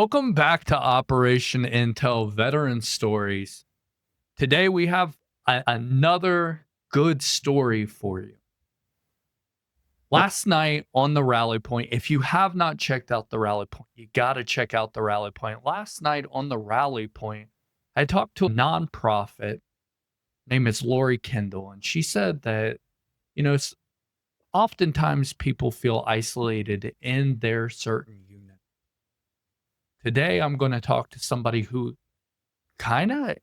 Welcome back to Operation Intel Veteran Stories. Today we have another good story for you. Last night on the Rally Point, if you have not checked out the Rally Point, you got to check out the Rally Point. Last night on the Rally Point, I talked to a nonprofit. Name is Lori Kendall, and she said that, oftentimes people feel isolated in their certain unit. Today, I'm going to talk to somebody who kind of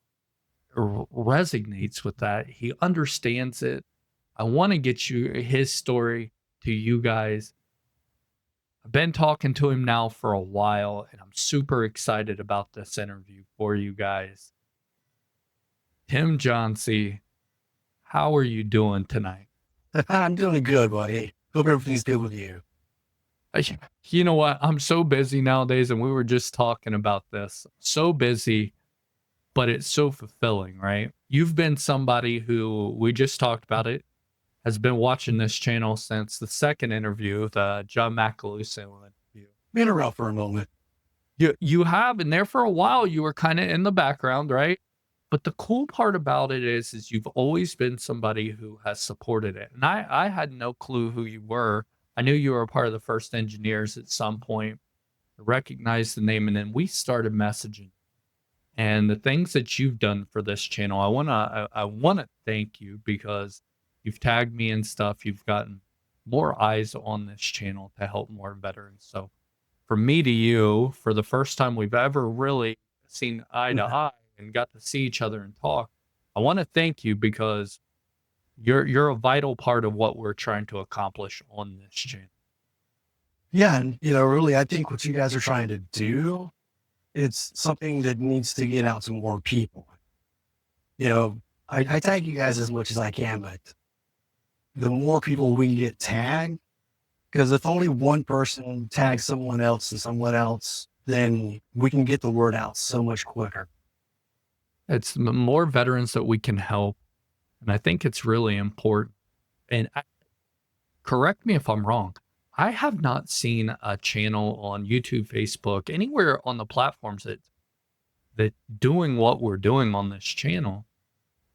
resonates with that. He understands it. I want to get his story to you guys. I've been talking to him now for a while, and I'm super excited about this interview for you guys. Tim Johnsey, how are you doing tonight? I'm doing good, buddy. Hope everything's good with you. You know what? I'm so busy nowadays, and we were just talking about this. So busy, but it's so fulfilling, right? You've been somebody who, we just talked about it, has been watching this channel since the second interview, the John Macaluso interview. Been around for a moment. You have, and there for a while, you were kind of in the background, right? But the cool part about it is you've always been somebody who has supported it. And I had no clue who you were. I knew you were a part of the first engineers at some point. I recognized the name, and then we started messaging. And the things that you've done for this channel, I wanna thank you because you've tagged me and stuff. You've gotten more eyes on this channel to help more veterans. So from me to you, for the first time we've ever really seen eye to eye and got to see each other and talk, I want to thank you because you're a vital part of what we're trying to accomplish on this channel. Yeah, and really, I think what you guys are trying to do, it's something that needs to get out to more people. I tag you guys as much as I can, but the more people we get tagged, because if only one person tags someone else and someone else, then we can get the word out so much quicker. It's more veterans that we can help. And I think it's really important. And correct me if I'm wrong. I have not seen a channel on YouTube, Facebook, anywhere on the platforms that doing what we're doing on this channel.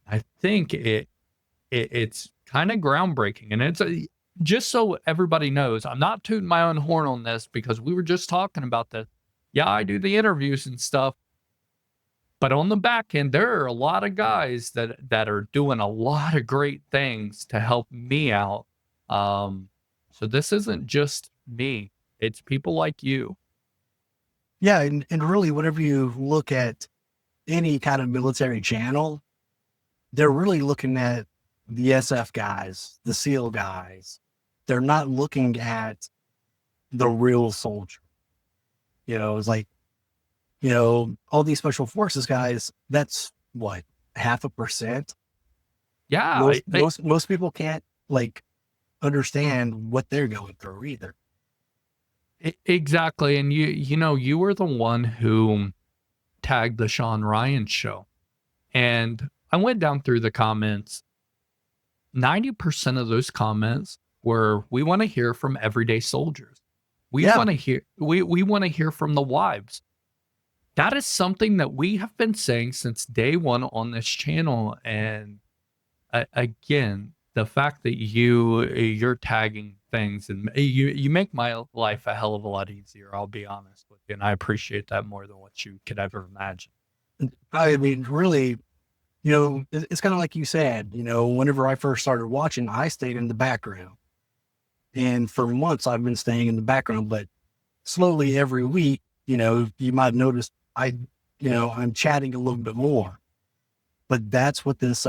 I think it's kind of groundbreaking. And it's just so everybody knows, I'm not tooting my own horn on this because we were just talking about this. Yeah, I do the interviews and stuff. But on the back end, there are a lot of guys that are doing a lot of great things to help me out. So this isn't just me. It's people like you. Yeah, and really, whenever you look at any kind of military channel, they're really looking at the SF guys, the SEAL guys. They're not looking at the real soldier. It's like, all these special forces guys, that's what, 0.5%. Yeah. Most people can't understand what they're going through either. Exactly. And you were the one who tagged the Sean Ryan show. And I went down through the comments. 90% of those comments were, we want to hear from everyday soldiers. We want to hear from the wives. That is something that we have been saying since day one on this channel. And again, the fact that you're tagging things and you make my life a hell of a lot easier, I'll be honest with you. And I appreciate that more than what you could ever imagine. I mean, really, it's kind of like you said, whenever I first started watching, I stayed in the background. And for months I've been staying in the background, but slowly every week, you might have noticed I'm chatting a little bit more, but that's what this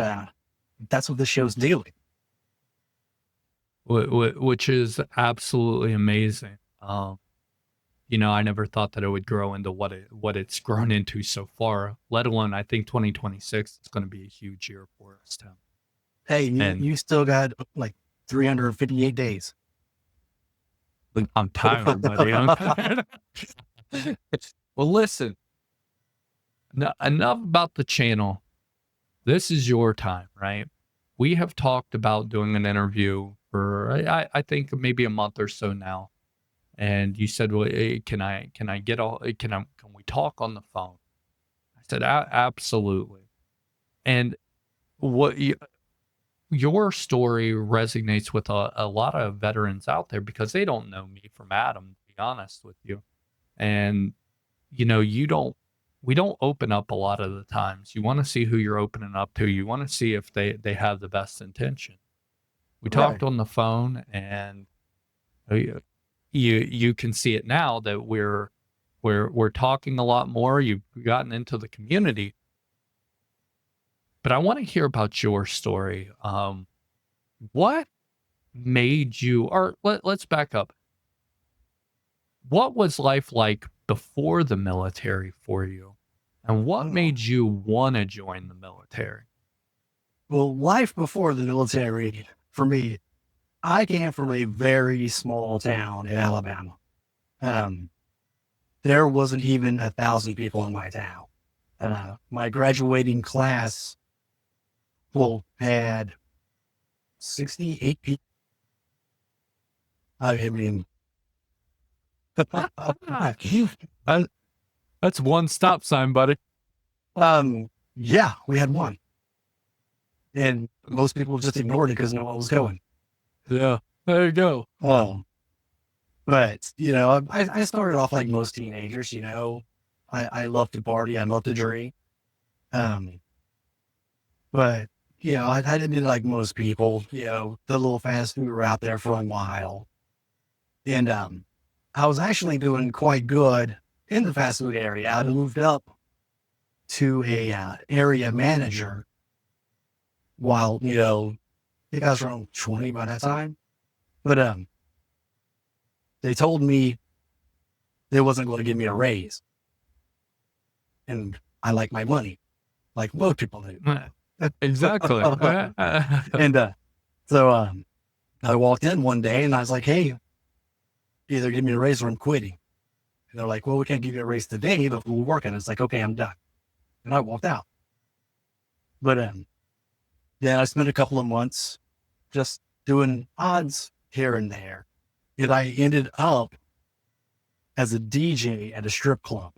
show's doing. Which is absolutely amazing. I never thought that it would grow into what it's grown into so far, let alone I think 2026 is going to be a huge year for us, Tim. Hey, you still got 358 days. I'm tired, buddy. I'm tired. Well, listen, enough about the channel. This is your time, right? We have talked about doing an interview for, I think, maybe a month or so now. And you said, "Well, can I get all can we talk on the phone?" I said, Absolutely." And what your story resonates with a lot of veterans out there because they don't know me from Adam, to be honest with you. And you don't we don't open up a lot of the times. You want to see who you're opening up to. You want to see if they have the best intention. We talked Right. on the phone, and you can see it now that we're talking a lot more. You've gotten into the community, but I want to hear about your story. What made you, or let's back up. What was life like before the military for you? And what Oh, made you want to join the military? well, life before the military for me, I came from a very small town in Alabama. Um, there wasn't even 1,000 people in my town. My graduating class, well, had 68 people. I mean, Uh, That's one stop sign, buddy. yeah, we had one. And most people just ignored it because no one was going. Yeah. There you go. Um, but, I started off like most teenagers, I love to party. I love to drink. Um, but, I didn't like most people, the little fast food were out there for a while. And I was actually doing quite good in the fast food area. I moved up to a area manager while, I think I was around 20 by that time. But they told me they wasn't going to give me a raise. And I like my money, like most people do. Exactly. And so I walked in one day and I was like, hey, either give me a raise or I'm quitting. And they're like, well, we can't give you a raise today, but we're working. It's like, okay, I'm done. And I walked out. But yeah, I spent a couple of months just doing odds here and there. And I ended up as a DJ at a strip club.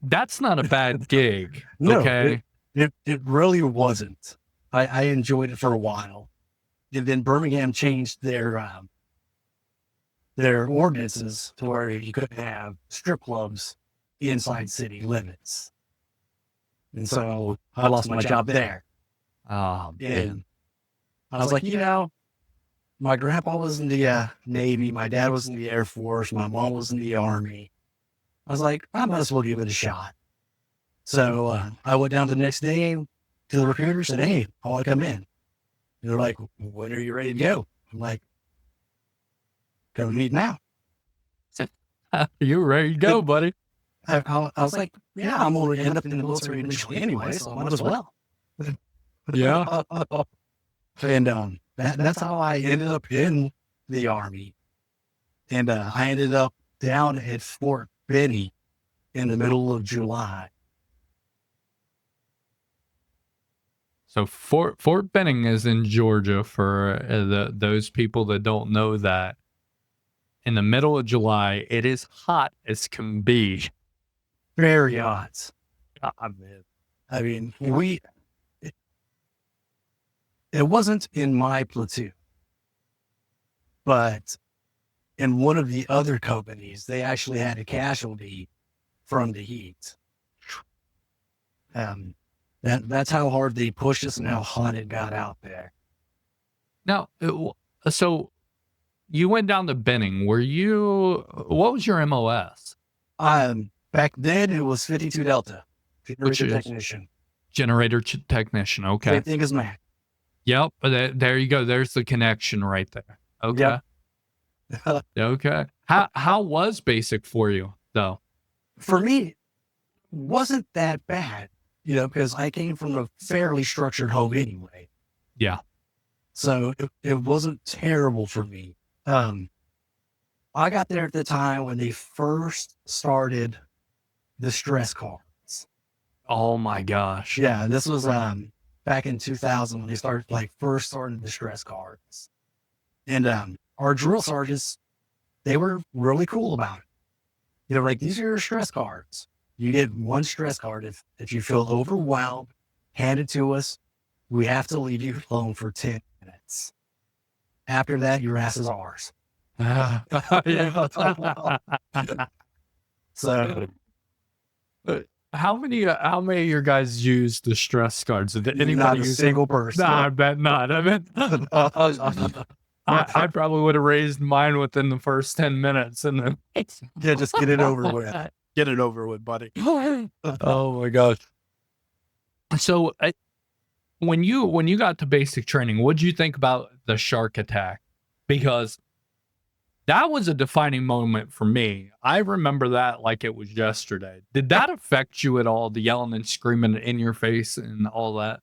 That's not a bad gig. No, Okay. it really wasn't. I enjoyed it for a while. And then Birmingham changed their ordinances to where you couldn't have strip clubs inside city limits. And so I lost my job there. Oh, And I was like, my grandpa was in the Navy. My dad was in the Air Force. My mom was in the Army. I was like, I might as well give it a shot. So I went down the next day to the recruiter and said, hey, I want to come in. And they're like, when are you ready to go? I'm like, go meet now. you're ready to go, buddy. I was like, yeah, I'm going to end up in the military initially anyway, so I might as well. Yeah. And that's how I ended up in the Army. And I ended up down at Fort Benning in the middle of July. So Fort Benning is in Georgia for those people that don't know that. In the middle of July, it is hot as can be. Very hot. Man. I mean, it wasn't in my platoon, but in one of the other companies, they actually had a casualty from the heat. That's how hard they pushed us and how hot it got out there. Now, so you went down to Benning. What was your MOS? Back then it was 52 Delta, Which is technician. Generator technician. Okay. Same thing as Mac. Yep. There you go. There's the connection right there. Okay. Yep. Okay. How was basic for you though? For me, wasn't that bad, because I came from a fairly structured home anyway. Yeah. So it wasn't terrible for me. I got there at the time when they first started the stress cards. Oh my gosh. Yeah, this was back in 2000 when they first started the stress cards. And our drill sergeants, they were really cool about it. You know, like, these are your stress cards. You get one stress card. If you feel overwhelmed, hand it to us. We have to leave you alone for 10 minutes. After that, your ass is ours. Yeah. So How many of your guys use the stress cards? Did anybody not a use single them? person. Nah, I bet not. I bet I probably would have raised mine within the first 10 minutes and then Yeah, just get it over with. get it over with, buddy. Oh my gosh. So when you got to basic training, what did you think about the shark attack? Because that was a defining moment for me. I remember that like it was yesterday. Did that affect you at all? The yelling and screaming in your face and all that?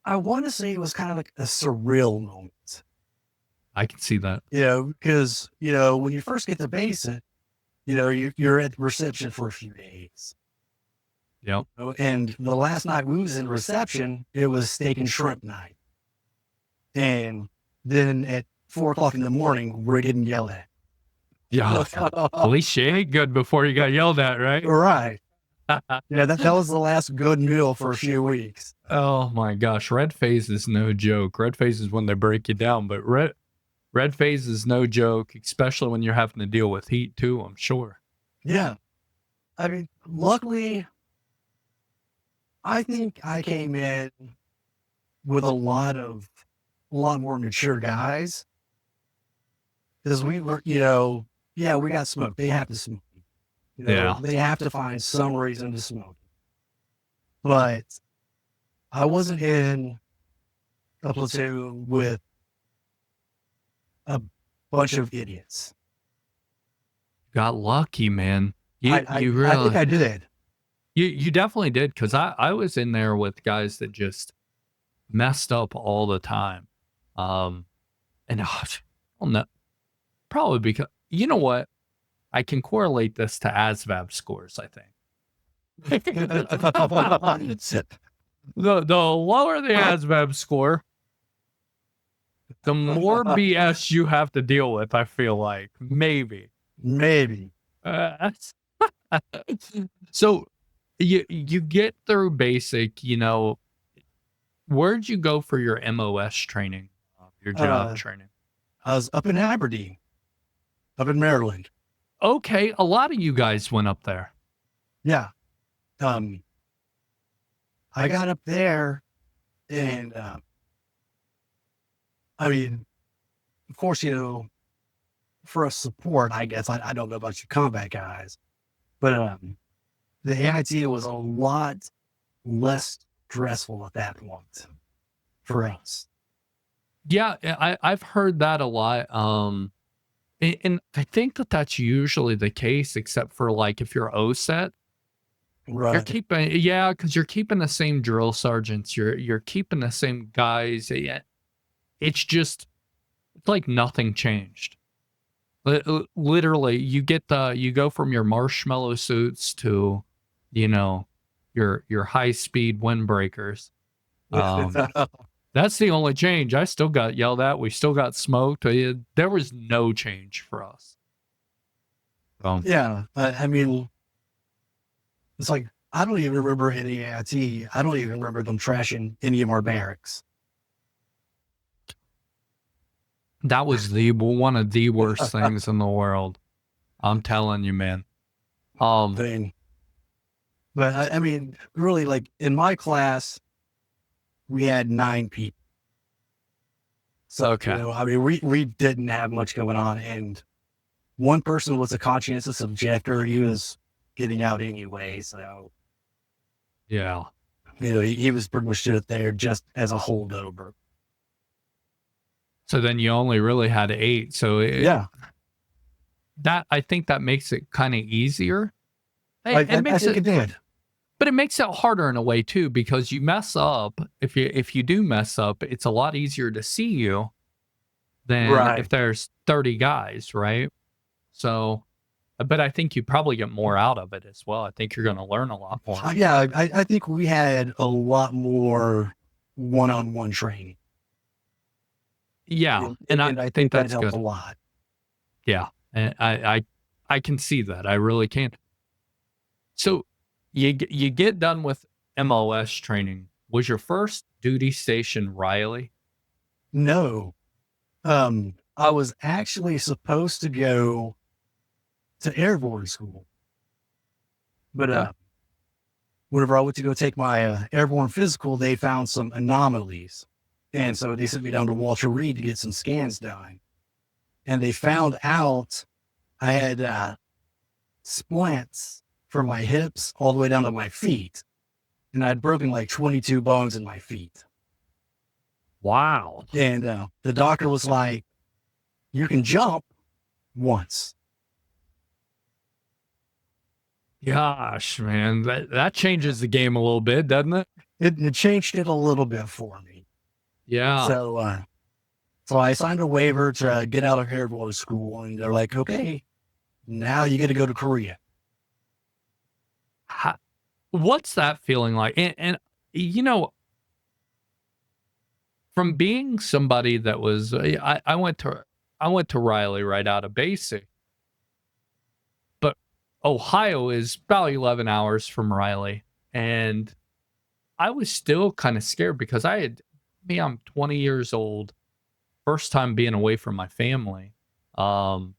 I want to say it was kind of like a surreal moment. I can see that. You know, because, you know, when you first get to basic, you know, you're at reception for a few days. Yep. And the last night we was in reception, it was steak and shrimp night. And then at 4 o'clock in the morning, we're getting yelled at. Yeah. At least you ate good before you got yelled at, right? Right. Yeah, that was the last good meal for a few weeks. Oh my gosh. Red phase is no joke. Red phase is when they break you down, but red phase is no joke, especially when you're having to deal with heat too, I'm sure. Yeah. I mean, luckily, I think I came in with a lot more mature guys. Because we were, you know, yeah, we got smoked. They have to smoke. You know, Yeah. they have to find some reason to smoke. But I wasn't in a platoon with a bunch of idiots. Got lucky, man. I think I did. You definitely did, because I was in there with guys that just messed up all the time. And I don't know, probably because, you know what? I can correlate this to ASVAB scores, I think. The lower the ASVAB score, the more BS you have to deal with, I feel like. Maybe. Maybe. So you get through basic, you know, where'd you go for your MOS training, your job training? I was up in Aberdeen, up in Maryland. Okay, a lot of you guys went up there. Yeah. I got up there and, I mean, of course, you know, for a support, I guess, I don't know about you combat guys, but, the AIT was a lot less stressful at that point for us. Yeah, I've heard that a lot. And I think that that's usually the case, except for like if you're OSET, you're Right. keeping, yeah, because you're keeping the same drill sergeants, you're keeping the same guys. Yeah, it's just, it's like nothing changed. Literally, you go from your marshmallow suits to, you know, your high speed windbreakers. That's the only change. I still got yelled at. We still got smoked. There was no change for us. Yeah. I mean, it's like, I don't even remember any AIT. I don't even remember them trashing any of our barracks. That was one of the worst things in the world. I'm telling you, man. Thing. But I mean, really, like in my class, we had 9 people. So, Okay. you know, I mean, we didn't have much going on, and one person was a conscientious objector. He was getting out anyway, so Yeah. you know, he was pretty much there just as a holdover. So then you only really had 8. So Yeah, that, I think that makes it kind of easier. I It makes think it did. but it makes it harder in a way too, because you mess up. If you do mess up, it's a lot easier to see you than Right. if there's 30 guys, right? So, but I think you probably get more out of it as well. I think you're going to learn a lot more. Yeah, I think we had a lot more one-on-one training. Yeah, and I think that that's helped good. a lot. Yeah, and I can see that. I really can. So you get done with MOS training. Was your first duty station Riley? No, I was actually supposed to go to airborne school, but Okay. whenever I went to go take my airborne physical, they found some anomalies, and so they sent me down to Walter Reed to get some scans done. And they found out I had splints from my hips all the way down to my feet, and I'd broken like 22 bones in my feet. Wow. And the doctor was like, "You can jump once." Gosh, man, that changes the game a little bit, doesn't it? It changed it a little bit for me. Yeah. So, so I signed a waiver to get out of airborne school, and they're like, "Okay, now you get to go to Korea." Ho What's that feeling like? And, you know, from being somebody that was I went to Riley right out of basic, but Ohio is about 11 hours from Riley, and I was still kinda scared because I'm 20 years old, first time being away from my family. Um,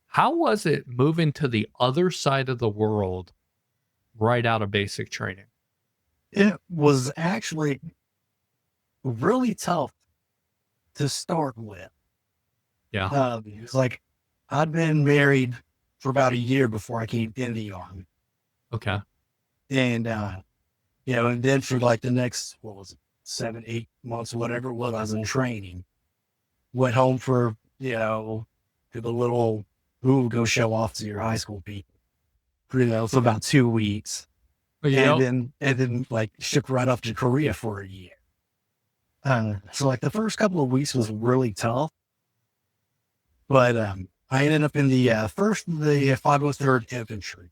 how was it moving to the other side of the world right out of basic training? It was actually really tough to start with. Yeah, It's like I'd been married for about a year before I came in the army, okay. and and then for like the next what was it, 7, 8 months, whatever it was, I was in training. Went home for to the little ooh, go show off to your high school people, for about 2 weeks, and Yep. then like shipped right off to Korea for a year. So like the first couple of weeks was really tough, but I ended up in the the 503rd Infantry,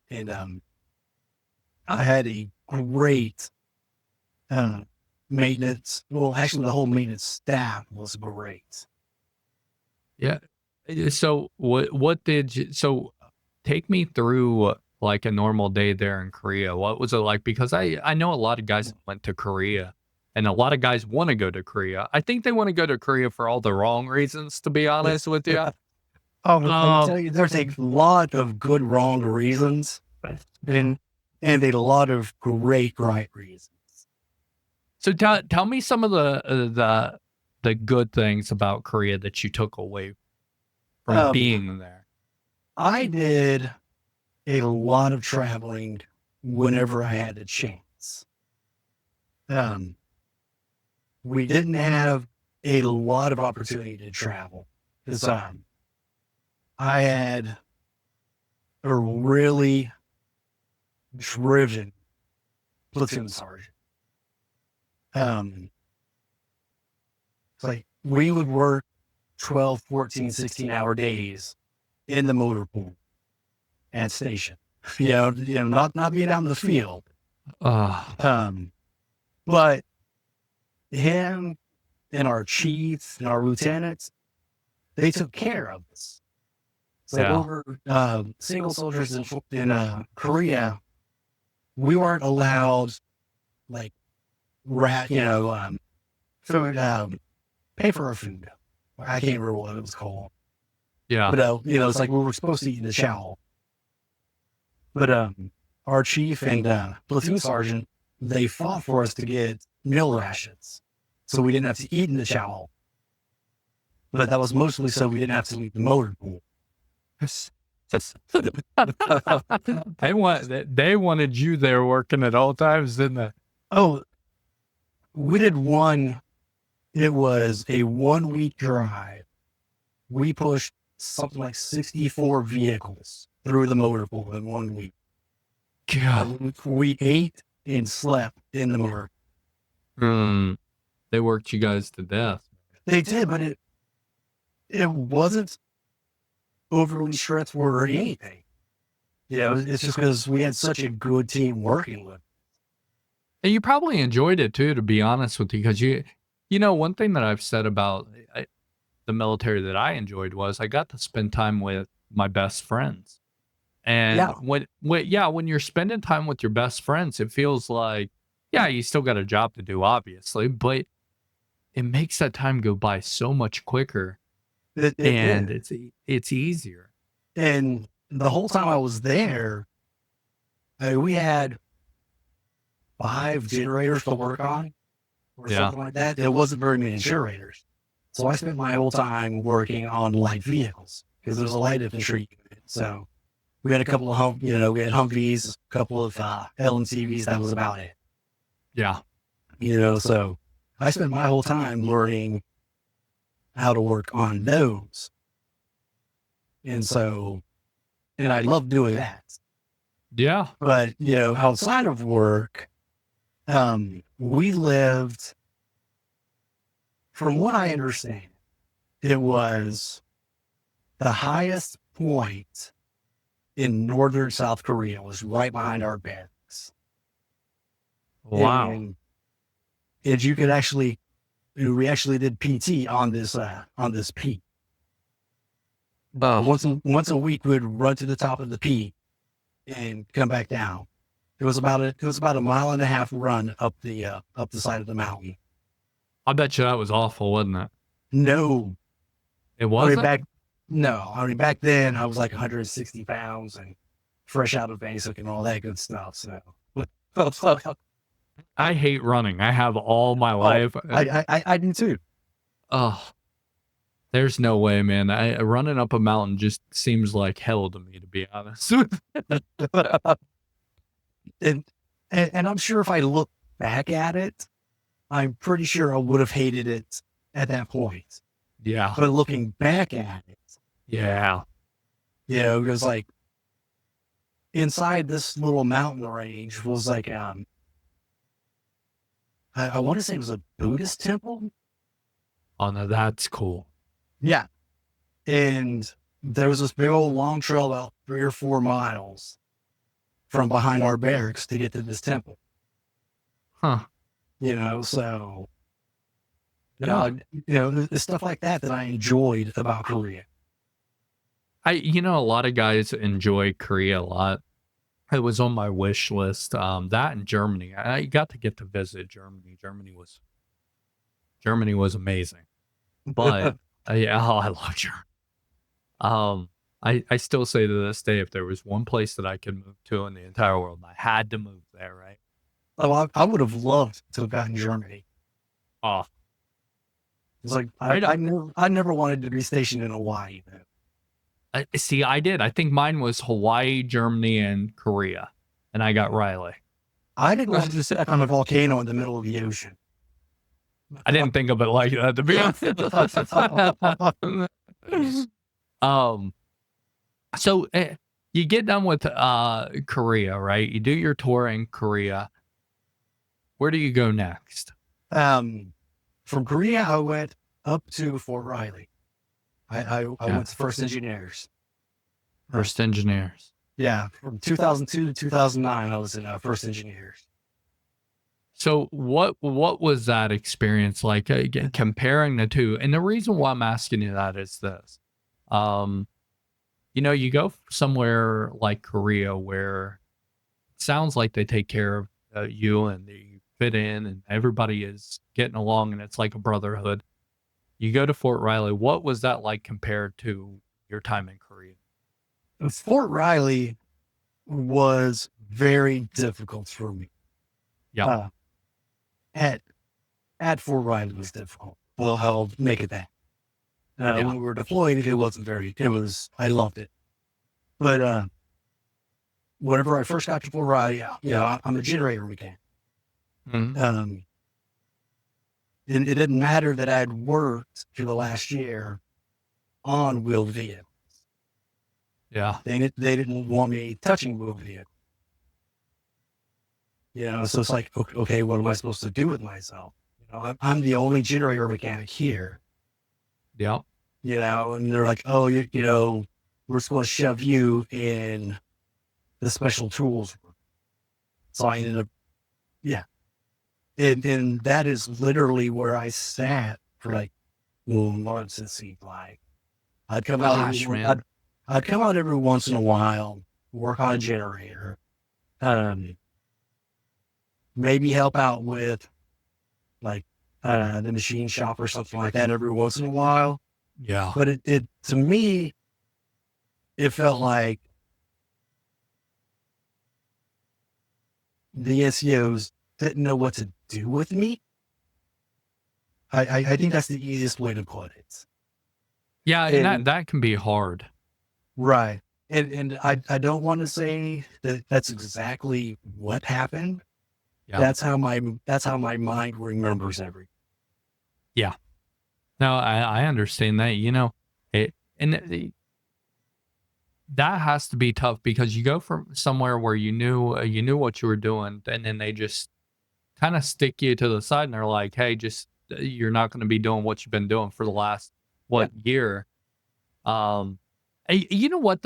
and I had a great uh, maintenance. Well, actually, the whole maintenance staff was great. Yeah. So what did you so take me through like a normal day there in Korea. What was it like? Because I know a lot of guys that went to Korea and a lot of guys want to go to Korea. I think they want to go to Korea for all the wrong reasons, to be honest with you. Oh, I can Um, tell you, there's a lot of good wrong reasons, and a lot of great right reasons. so tell me some of the good things about Korea that you took away from Um, being there. I did a lot of traveling whenever I had a chance. Um, we didn't have a lot of opportunity to travel because I had a really driven platoon sergeant. Um, it's like we would work 12, 14, 16-hour days in the motor pool and station. Not being out in the field. Uh, Um, but him and our chiefs and our lieutenants, they took care of us. It's like yeah, over single soldiers in Korea, we weren't allowed like food, pay for our food. I can't remember what it was called, yeah, but it's like we were supposed to eat in the chow. But our chief and platoon sergeant, they fought for us to get meal rations, so we didn't have to eat in the chow. But that was mostly so we didn't have to leave the motor pool. they wanted you there working at all times, didn't they? Oh, we did one. It was a 1 week drive. We pushed something like 64 vehicles through the motor pool in 1 week. God. We ate and slept in the motor. Mm, they worked you guys to death. They did, but it wasn't overly stressful or anything. It's just because we had such a good team working with. And you probably enjoyed it too, to be honest with you, because you know, one thing that I've said about the military that I enjoyed was I got to spend time with my best friends. And Yeah. when you're spending time with your best friends, it feels like, yeah, you still got a job to do, obviously, but it makes that time go by so much quicker, It and did. it's easier. And the whole time I was there, we had 5 generators to work on or Yeah. something like that. There wasn't very many generators. So I spent my whole time working on light vehicles because there's a light infantry unit. So we had a couple of we had Humvees, a couple of LMCVs. That was about it. Yeah. So I spent my whole time learning how to work on those. And so, and I love doing that. Yeah. But, outside of work, we lived, from what I understand, it was the highest point in northern South Korea was right behind our barracks. Wow. And you could actually, we actually did PT on this peak. Oh, Once a week, we'd run to the top of the peak and come back down. It was about a mile and a half run up the side of the mountain. I bet you that was awful, wasn't it? No, It I mean wasn't? back no, I mean back then I was like 160 pounds and fresh out of basic and all that good stuff. So, I hate running. I have all my oh, life. I do too. Oh, there's no way, man. Running up a mountain just seems like hell to me, to be honest. and, and I'm sure if I look back at it, I'm pretty sure I would have hated it at that point. Yeah. But looking back at it, Yeah. it was like inside this little mountain range was like I want to say it was a Buddhist temple. Oh, no, that's cool. Yeah. And there was this big old long trail about 3 or 4 miles from behind our barracks to get to this temple. Huh. So Yeah. the stuff like that I enjoyed about Korea. A lot of guys enjoy Korea a lot. It was on my wish list. That and Germany. I got to get to visit Germany. Germany was amazing. But yeah, oh, I love Germany. I still say to this day, if there was one place that I could move to in the entire world, I had to move there, right? Oh, I would have loved to have gotten Germany. Oh, It's like right. I never wanted to be stationed in Hawaii. See, I did. I think mine was Hawaii, Germany, and Korea, and I got Riley. I didn't want to sit on a volcano in the middle of the ocean. I didn't think of it like that, to be honest. So you get done with Korea, right? You do your tour in Korea. Where do you go next? From Korea, I went up to Fort Riley. I went to First Engineers. First Engineers. Yeah, from 2002 to 2009, I was in First Engineers. So what was that experience like? Again, comparing the two, and the reason why I'm asking you that is this: you go somewhere like Korea where it sounds like they take care of you and you fit in, and everybody is getting along, and it's like a brotherhood. You go to Fort Riley. What was that like compared to your time in Korea? Fort Riley was very difficult for me. Yeah. At Fort Riley was difficult. Well, I'll make it that. When we were deployed, I loved it. But whenever I first got to Fort Riley, I'm a generator mechanic. Mhm. And it didn't matter that I'd worked for the last year on wheeled vehicles. Yeah. They didn't want me touching wheeled vehicles. So it's like, okay, what am I supposed to do with myself? I'm the only generator mechanic here. Yeah. And they're like, oh, we're supposed to shove you in the special tools room. So I ended up, yeah. And that is literally where I sat for like months, it seemed like. I'd come out every Gosh, one- man. I'd come out every once in a while, work on a generator, um, maybe help out with like the machine shop or something like that every once in a while. Yeah. But it to me, it felt like the NCOs didn't know what to do with me. I think that's the easiest way to put it. Yeah, and And that can be hard. right. And I don't want to say that that's exactly what happened. Yeah. That's how my mind remembers everything. Yeah. No, I understand that, it and that has to be tough because you go from somewhere where you knew what you were doing, and then they just kind of stick you to the side and they're like, "Hey, just you're not going to be doing what you've been doing for the last Yeah. what year." Um you know what,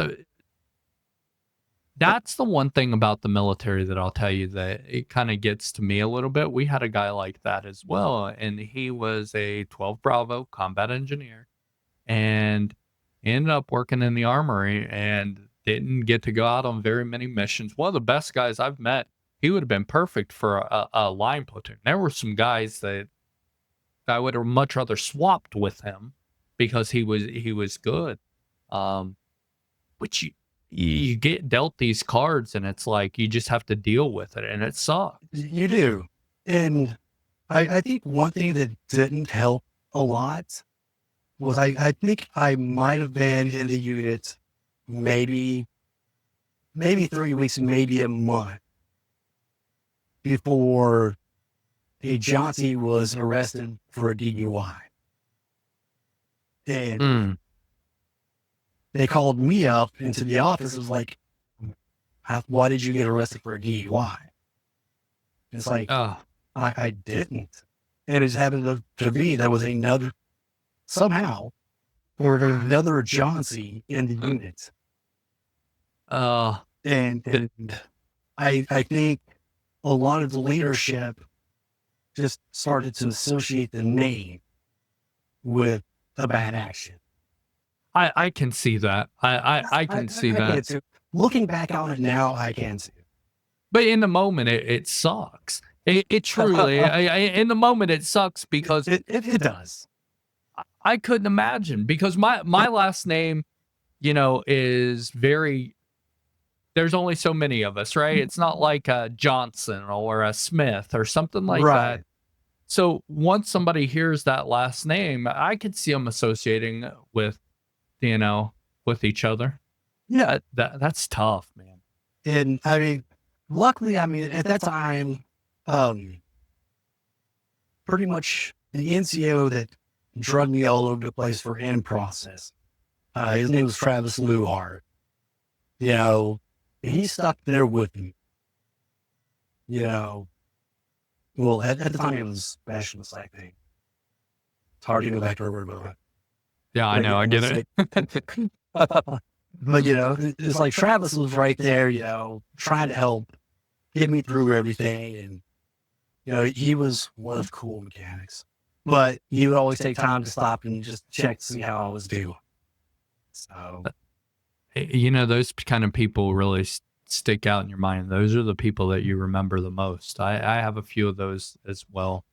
that's the one thing about the military that I'll tell you that it kind of gets to me a little bit. We had a guy like that as well, and he was a 12 Bravo combat engineer and ended up working in the armory and didn't get to go out on very many missions. One of the best guys I've met. He would have been perfect for a line platoon. There were some guys that I would have much rather swapped with him because he was good. Um, but you get dealt these cards and it's like you just have to deal with it and it sucks. You do. And I think one thing that didn't help a lot was I think I might have been in the unit maybe 3 weeks, maybe a month before a Johnsey was arrested for a DUI. And Mm. they called me up into the office. It was like, why did you get arrested for a DUI? It's like, Oh, I didn't. And it just happened to be there was somehow, there was another Johnsey in the unit. uh, And I think a lot of the leadership just started to associate the name with a bad action. I can see that. I can see I that. can too. Looking back on it now, I can see. But in the moment, it sucks. It truly, in the moment, it sucks because It does. I couldn't imagine because my last name, is very. There's only so many of us, right? It's not like a Johnson or a Smith or something like that. Right. So once somebody hears that last name, I could see them associating with, you know, with each other. Yeah, that's tough, man. And I mean, luckily, I mean, at that time, um, pretty much the NCO that drug me all over the place for in process. His name was Travis Luhart. You know, he stuck there with me. You know, well, at the time it was specialist, I think. It's hard to go back to remember. Yeah, I know. I get it. But it's like Travis was right there, trying to help get me through everything. And, he was one of the cool mechanics. But he would always take time to stop and just check to see how I was doing. So, Those kind of people really stick out in your mind. Those are the people that you remember the most. I have a few of those as well.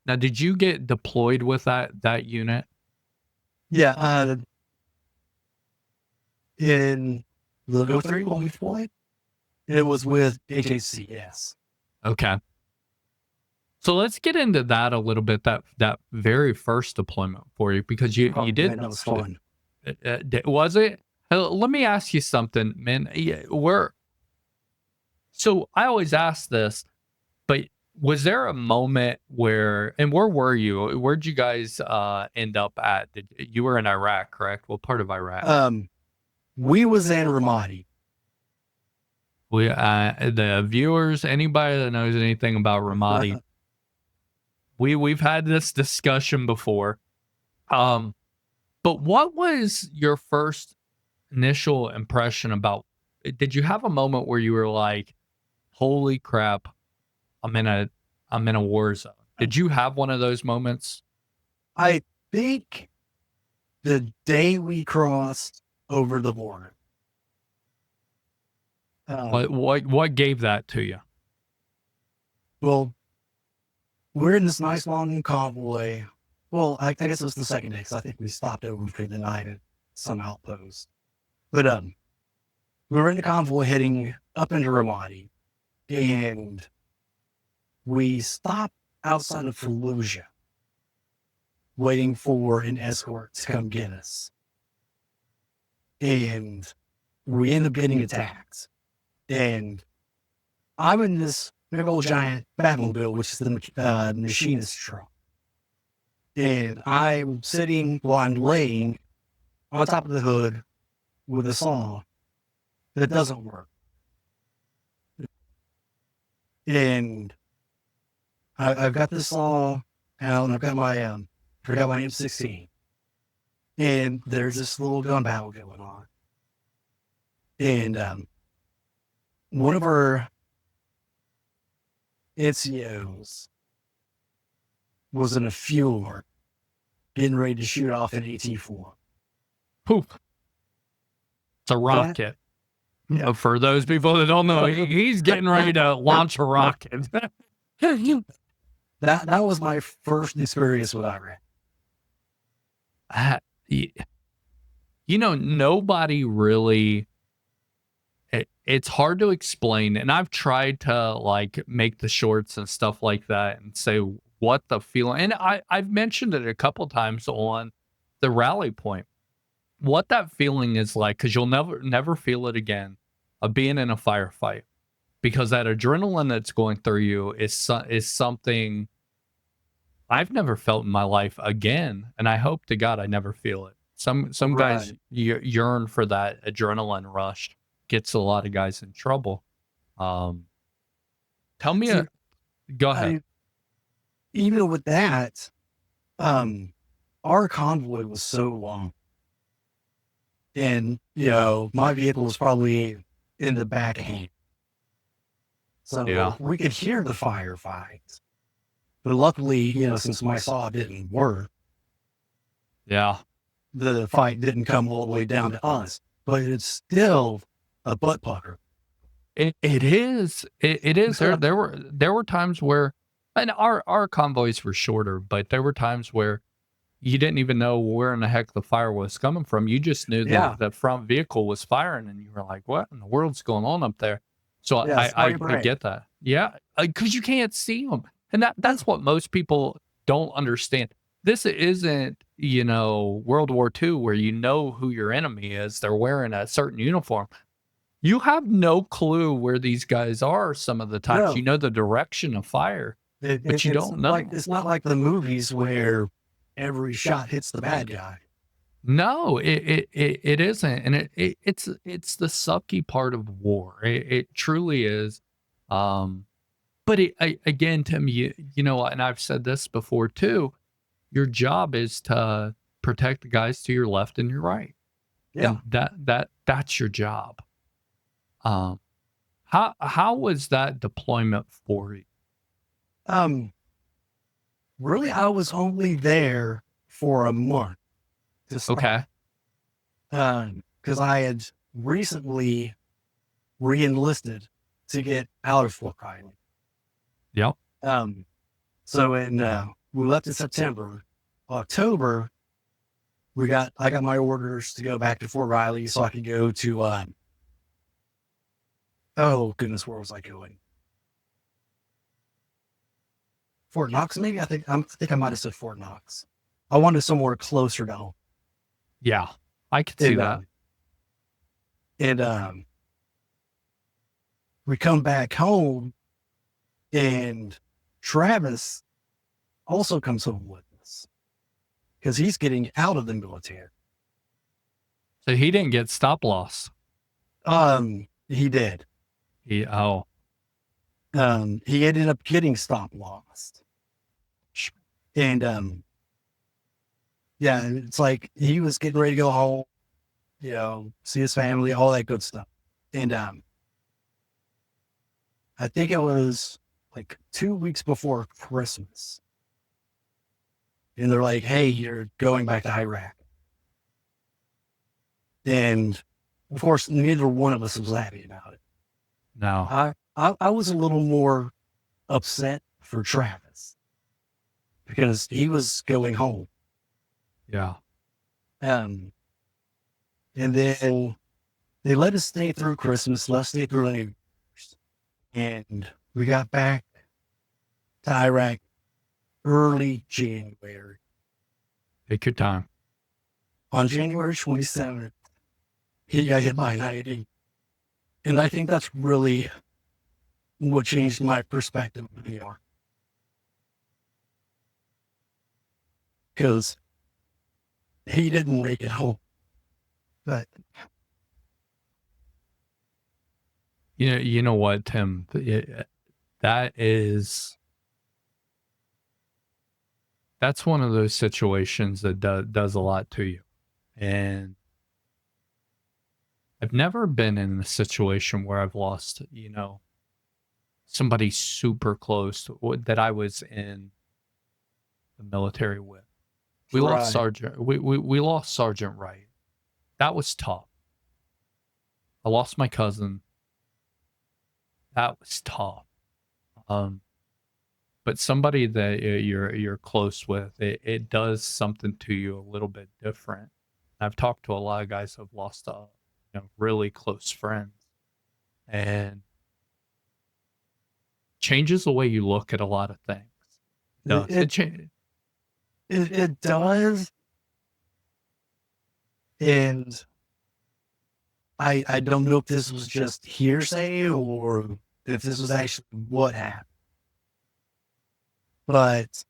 Now, did you get deployed with that unit? yeah, in the 3 when we deployed, it was with HACS. Okay. So let's get into that a little bit. That very first deployment for you because you did. Man, that was fun. Was it? Let me ask you something, man. Yeah, so I always ask this, but was there a moment and where were you? Where'd you guys end up at? You were in Iraq, correct? What part of Iraq? We was in Ramadi. The viewers, anybody that knows anything about Ramadi, we've had this discussion before. But what was your first initial impression about? Did you have a moment where you were like, "Holy crap, I'm in a war zone"? Did you have one of those moments? I think the day we crossed over the border. What Um, what gave that to you? well, we're in this nice long convoy. Well, I guess it was the second day because I think we stopped over for the night at some outpost. But we were in the convoy heading up into Ramadi, and we stopped outside of Fallujah, waiting for an escort to come get us. And we end up getting attacked. And I'm in this big old giant Batmobile, which is the machinist truck. And I'm sitting, well, I'm laying on top of the hood with a saw that doesn't work. And I've got this saw out, and I've got my M16. And there's this little gun battle going on. And one of our NCOs was in a fueler getting ready to shoot off an AT4. Poof. It's a That, rocket. yeah, For those people that don't know, he's getting ready to launch a rocket. that was my first experience with Iraq. You know, nobody really. It's hard to explain, and I've tried to like make the shorts and stuff like that, and say what the feeling. And I've mentioned it a couple times on the rally point. What that feeling is like, because you'll never feel it again, of being in a firefight, because that adrenaline that's going through you is something I've never felt in my life again, and I hope to God I never feel it. Some guys Right. yearn for that adrenaline rush. Gets a lot of guys in trouble. Um, tell me, See, go ahead. I, even with that, our convoy was so long. And, my vehicle was probably in the back hand. Yeah, So we could hear the firefights. But luckily, since my saw didn't work, yeah. the fight didn't come all the way down to us. But it's still a butt pucker. It is. It is. There were times where, and our convoys were shorter, but there were times where you didn't even know where in the heck the fire was coming from. You just knew Yeah. that the front vehicle was firing, and you were like, "What in the world's going on up there?" So Yeah. I get that. Yeah, because you can't see them, and that's what most people don't understand. This isn't World War II where you know who your enemy is. They're wearing a certain uniform. You have no clue where these guys are some of the times. You No, know the direction of fire, but you don't know. it's not like the movies where every shot hits the bad guy. No, it isn't, and it's the sucky part of war. It truly is. But again, Tim, you know, and I've said this before too. Your job is to protect the guys to your left and your right, Yeah. and that's your job. Um, how was that deployment for you? Um, Really, I was only there for a month to start. Okay. Because I had recently re-enlisted to get out of Fort Riley. Yep. Um, so we left in September. October, I got my orders to go back to Fort Riley so I could go to oh goodness, where was I going? Fort Knox, maybe. I think I might have said Fort Knox. I wanted somewhere closer to home. Yeah, I could see And that. and we come back home, and Travis also comes home with us because he's getting out of the military. So he didn't get stop loss. He did. Oh, He ended up getting stop lost. And yeah, it's like he was getting ready to go home, see his family, all that good stuff. And I think it was like 2 weeks before Christmas. and they're like, "Hey, you're going back to Iraq." And of course, neither one of us was happy about it. No. I was a little more upset for Travis because he was going home. Yeah. Um, and then they let us stay through Christmas, let us stay through New Year's. And we got back to Iraq early January. Take your time. On January 27th, he got hit by an IED. And I think that's really what changed my perspective of VR. Because he didn't make it home. But You know what, Tim? That is that's one of those situations that does a lot to you. And I've never been in a situation where I've lost, somebody super close that I was in the military with. We lost right, Sergeant. We lost Sergeant Wright. That was tough. I lost my cousin. That was tough. But somebody that you're close with, it does something to you a little bit different. I've talked to a lot of guys who've lost really close friends, and changes the way you look at a lot of things. it, Does it it, change? it does. And I don't know if this was just hearsay or if this was actually what happened. But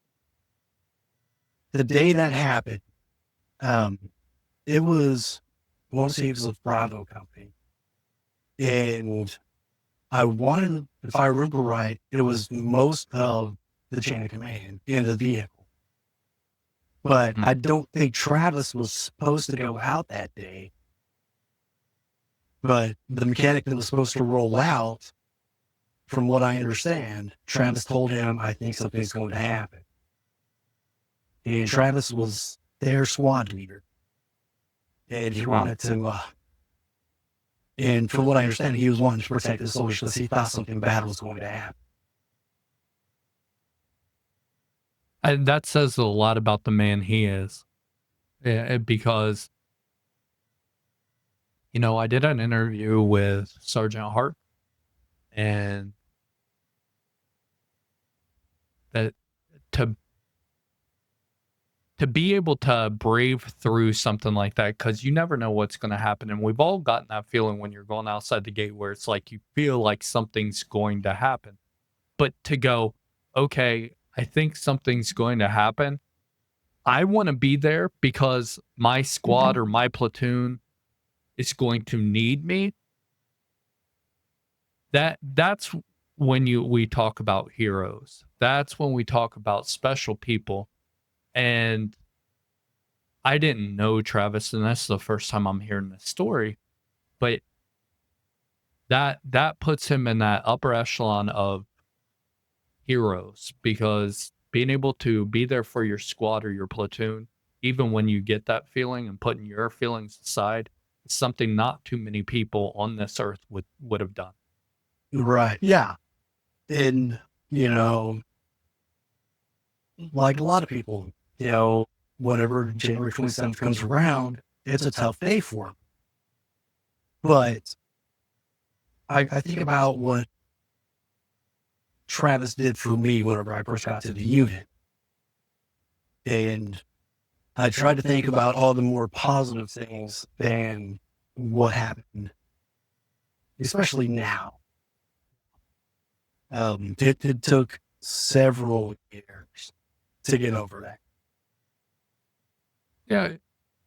the day that happened, um, it was, I want to say it was a Bravo company. And I wanted, if I remember right, it was most of the chain of command in the vehicle. But I don't think Travis was supposed to go out that day. But the mechanic that was supposed to roll out, from what I understand, Travis told him, "I think something's going to happen." And Travis was their squad leader. And he wanted to, and from what I understand, he was wanting to protect his soldiers because he thought something bad was going to happen. And that says a lot about the man he is. Yeah, because I did an interview with Sergeant Hart, and that to be able to brave through something like that, because you never know what's going to happen. And we've all gotten that feeling when you're going outside the gate where it's like you feel like something's going to happen. But to go, okay, I think something's going to happen. I want to be there because my squad or my platoon is going to need me. That's when we talk about heroes. That's when we talk about special people. And I didn't know Travis, and that's the first time I'm hearing this story. But that puts him in that upper echelon of heroes, because being able to be there for your squad or your platoon, even when you get that feeling and putting your feelings aside, is something not too many people on this earth would have done. Right. Yeah. And, like a lot of people, whenever January 27th comes around, it's a tough day for them. But I think about what Travis did for me whenever I first got to the unit. And I tried to think about all the more positive things than what happened, especially now. It took several years to get over that. Yeah,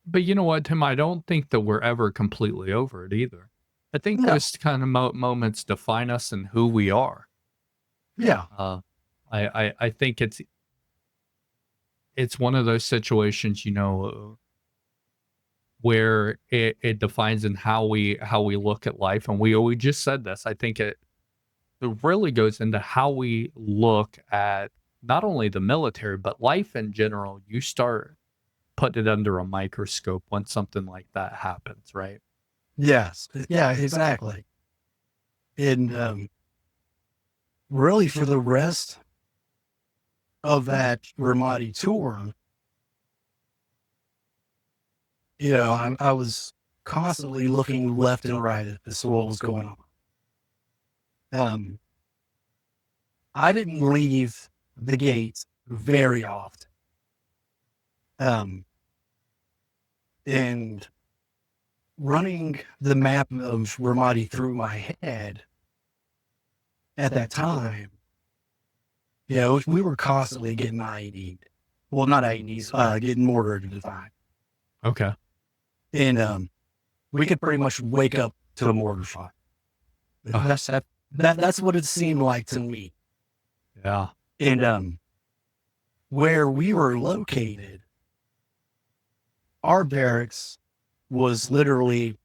but you know what, Tim? I don't think that we're ever completely over it either. I think No. those kind of moments define us and who we are. Yeah. I think it's one of those situations, where it defines in how we look at life. And we just said this. I think it really goes into how we look at not only the military, but life in general, you start putting it under a microscope when something like that happens, right? Yes. Yeah, exactly. And really, for the rest of that Ramadi tour, I was constantly looking left and right as to what was going on. Um, I didn't leave the gates very often. And running the map of Ramadi through my head at that time, we were constantly getting IED'd. Well, not IEDs, getting mortared at the time. Okay. And we could pretty much wake up to a mortar fire. That's what it seemed like to me. Yeah. And where we were located, our barracks was literally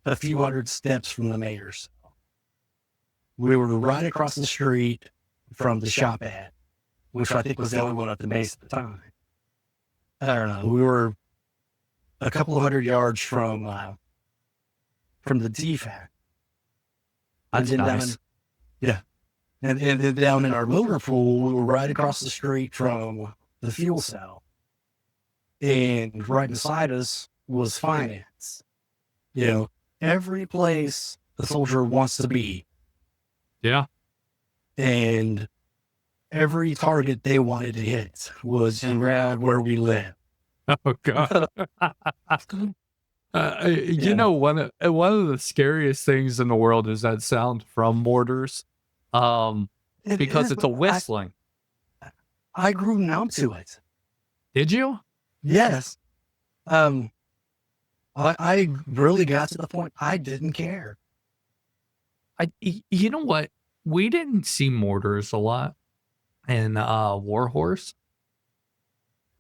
a few hundred steps from the mayor's. We were right across the street from the shop ad, which I think was the only one at the base at the time. I don't know. We were a couple of hundred yards from the DFAC. That's nice. And then down in our motor pool, we were right across the street from the fuel cell. And right beside us was finance. Every place a soldier wants to be. Yeah. And every target they wanted to hit was around where we live. Oh God. Yeah. One of the scariest things in the world is that sound from mortars, It because is, it's a but whistling. I grew numb to it. Did you? Yes. I really got to the point I didn't care. You know what? We didn't see mortars a lot in Warhorse,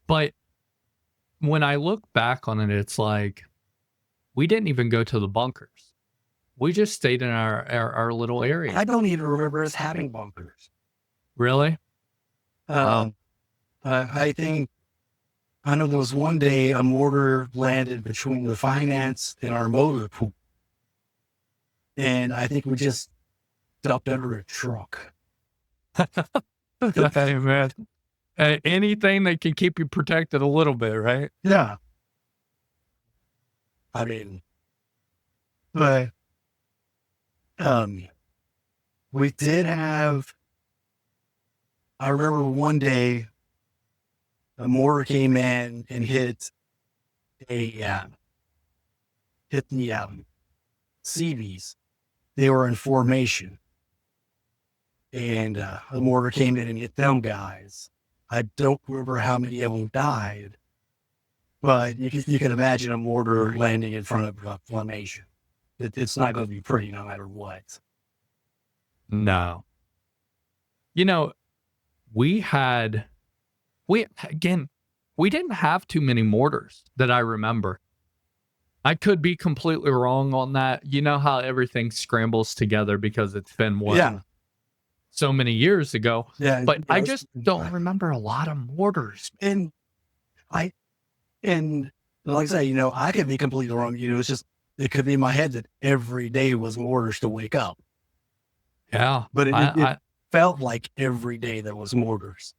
but when I look back on it, it's like we didn't even go to the bunkers. We just stayed in our little area. I don't even remember us having bunkers. Really? I think I know there was one day a mortar landed between the finance and our motor pool. And I think we just ducked under a truck. Hey, man. Anything that can keep you protected a little bit, right? Yeah. I mean, but we did have, I remember one day a mortar came in and hit the CVs. They were in formation. And a mortar came in and hit them guys. I don't remember how many of them died, but you can imagine a mortar landing in front of a formation. It's not going to be pretty no matter what. No. You know, we didn't have too many mortars that I remember. I could be completely wrong on that. You know how everything scrambles together because it's been so many years ago. Yeah. But I just don't remember a lot of mortars. And like I say, I could be completely wrong. It's just, it could be in my head that every day was mortars to wake up. Yeah. But it felt like every day there was mortars.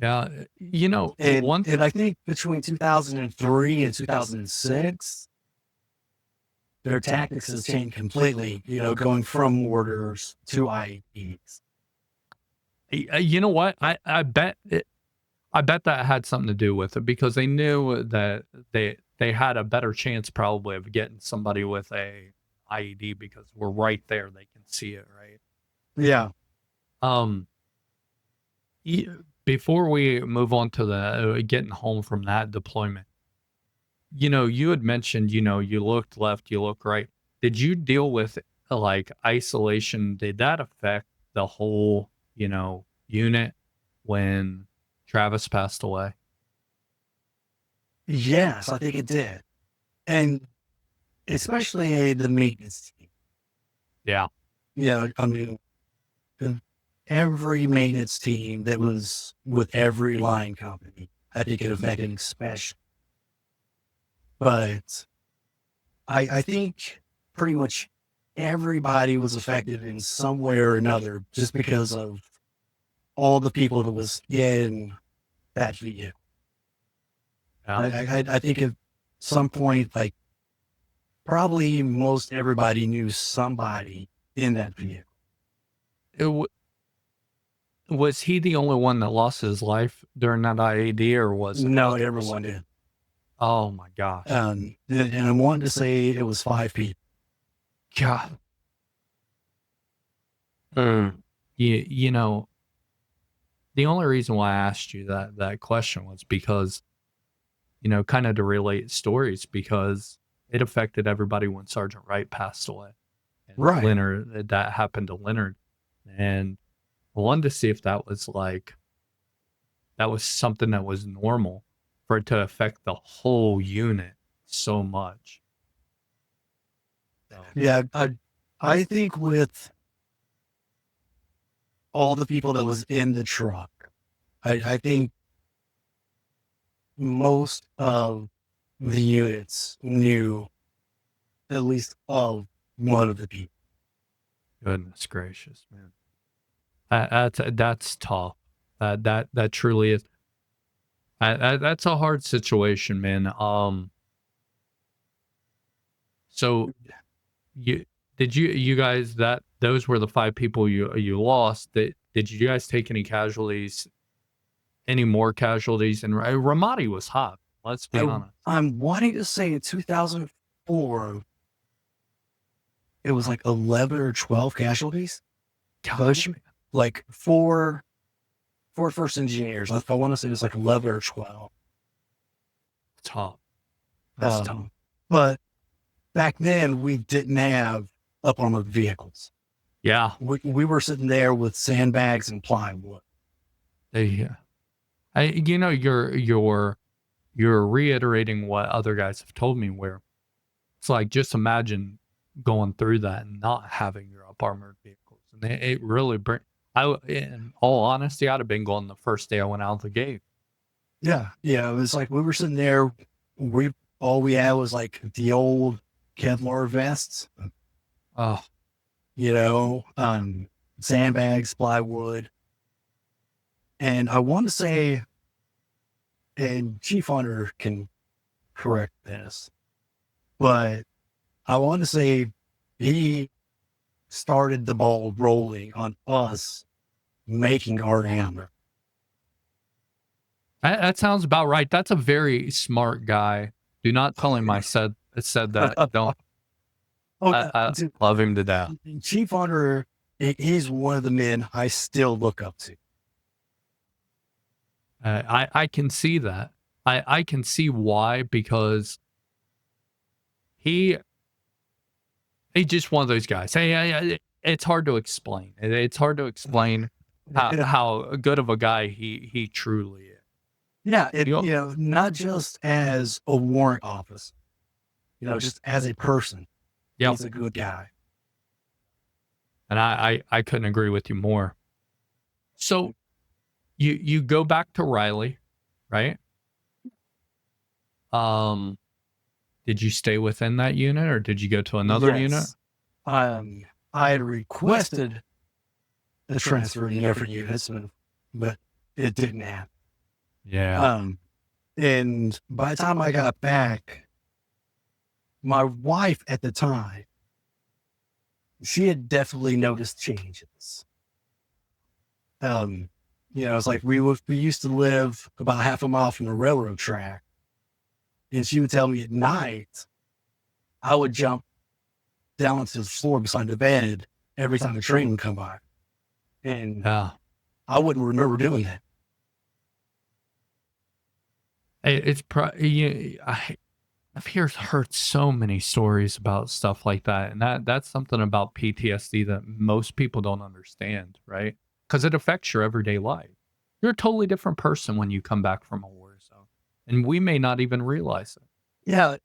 Yeah. And I think between 2003 and 2006, their tactics has changed completely, going from mortars to IEDs. You know what? I bet that had something to do with it because they knew that they had a better chance probably of getting somebody with a IED because we're right there. They can see it, right? Yeah. Before we move on to the getting home from that deployment, you had mentioned, you looked left, you look right. Did you deal with like isolation? Did that affect the whole, unit when Travis passed away? Yes, I think it did. And especially the maintenance team. Yeah. I mean, every maintenance team that was with every line company. I think it affected especially. But I think pretty much everybody was affected in some way or another just because of all the people that was in that vehicle. Yeah. I think at some point, like probably most everybody knew somebody in that vehicle. It w Was he the only one that lost his life during that IED, or was it No, others? everyone did. Oh my gosh. And I wanted to say it was 5 people. God. You know, the only reason why I asked you that question was because, kind of to relate stories, because it affected everybody when Sergeant Wright passed away. And Right. Leonard, that happened to Leonard. And I wanted to see if that was something that was normal for it to affect the whole unit so much. So, Yeah. I think with all the people that was in the truck, I think most of the units knew at least of one of the people. goodness gracious, man. That's tough. That truly is. That's a hard situation, man. So you you guys, that those were the 5 people you lost. Did you guys take any casualties? Any more casualties? And Ramadi was hot. Let's be honest. I'm wanting to say in 2004, it was like 11 or 12 casualties. Gosh, man, Like four first engineers. I want to say it was like 11 or 12. tough. That's tough. But back then we didn't have up armored vehicles. Yeah. We were sitting there with sandbags and plywood. They, you're reiterating what other guys have told me. Where it's like, just imagine going through that and not having your up armored vehicles, and it really bring. In all honesty, I'd have been going the first day I went out the gate. Yeah. Yeah. It was like we were sitting there. All we had was like the old Kevlar vests, Oh, sandbags, plywood. And I want to say, and Chief Hunter can correct this, but I want to say he started the ball rolling on us making our hammer. that sounds about right. That's a very smart guy. Do not tell him I said that. Don't. I love him to death. Chief Hunter, he's one of the men I still look up to. I can see that. I can see why, because he just one of those guys. It's hard to explain. It's hard to explain how good of a guy he truly is. Yeah, You know, not just as a warrant officer, just as a person, Yep. he's a good guy. And I couldn't agree with you more. So you go back to Riley, right? Did you stay within that unit, or did you go to another unit? Yes. I had requested a transfer in different units, but it didn't happen. Yeah. And by the time I got back, my wife at the time, she had definitely noticed changes. It's like we used to live about half a mile from the railroad track, and she would tell me at night, I would jump down to the floor beside the bed every time a train would come by, and Yeah. I wouldn't remember doing that. I've heard so many stories about stuff like that, and that's something about PTSD that most people don't understand, right? Because it affects your everyday life. You're a totally different person when you come back from a war zone, and we may not even realize it. Yeah,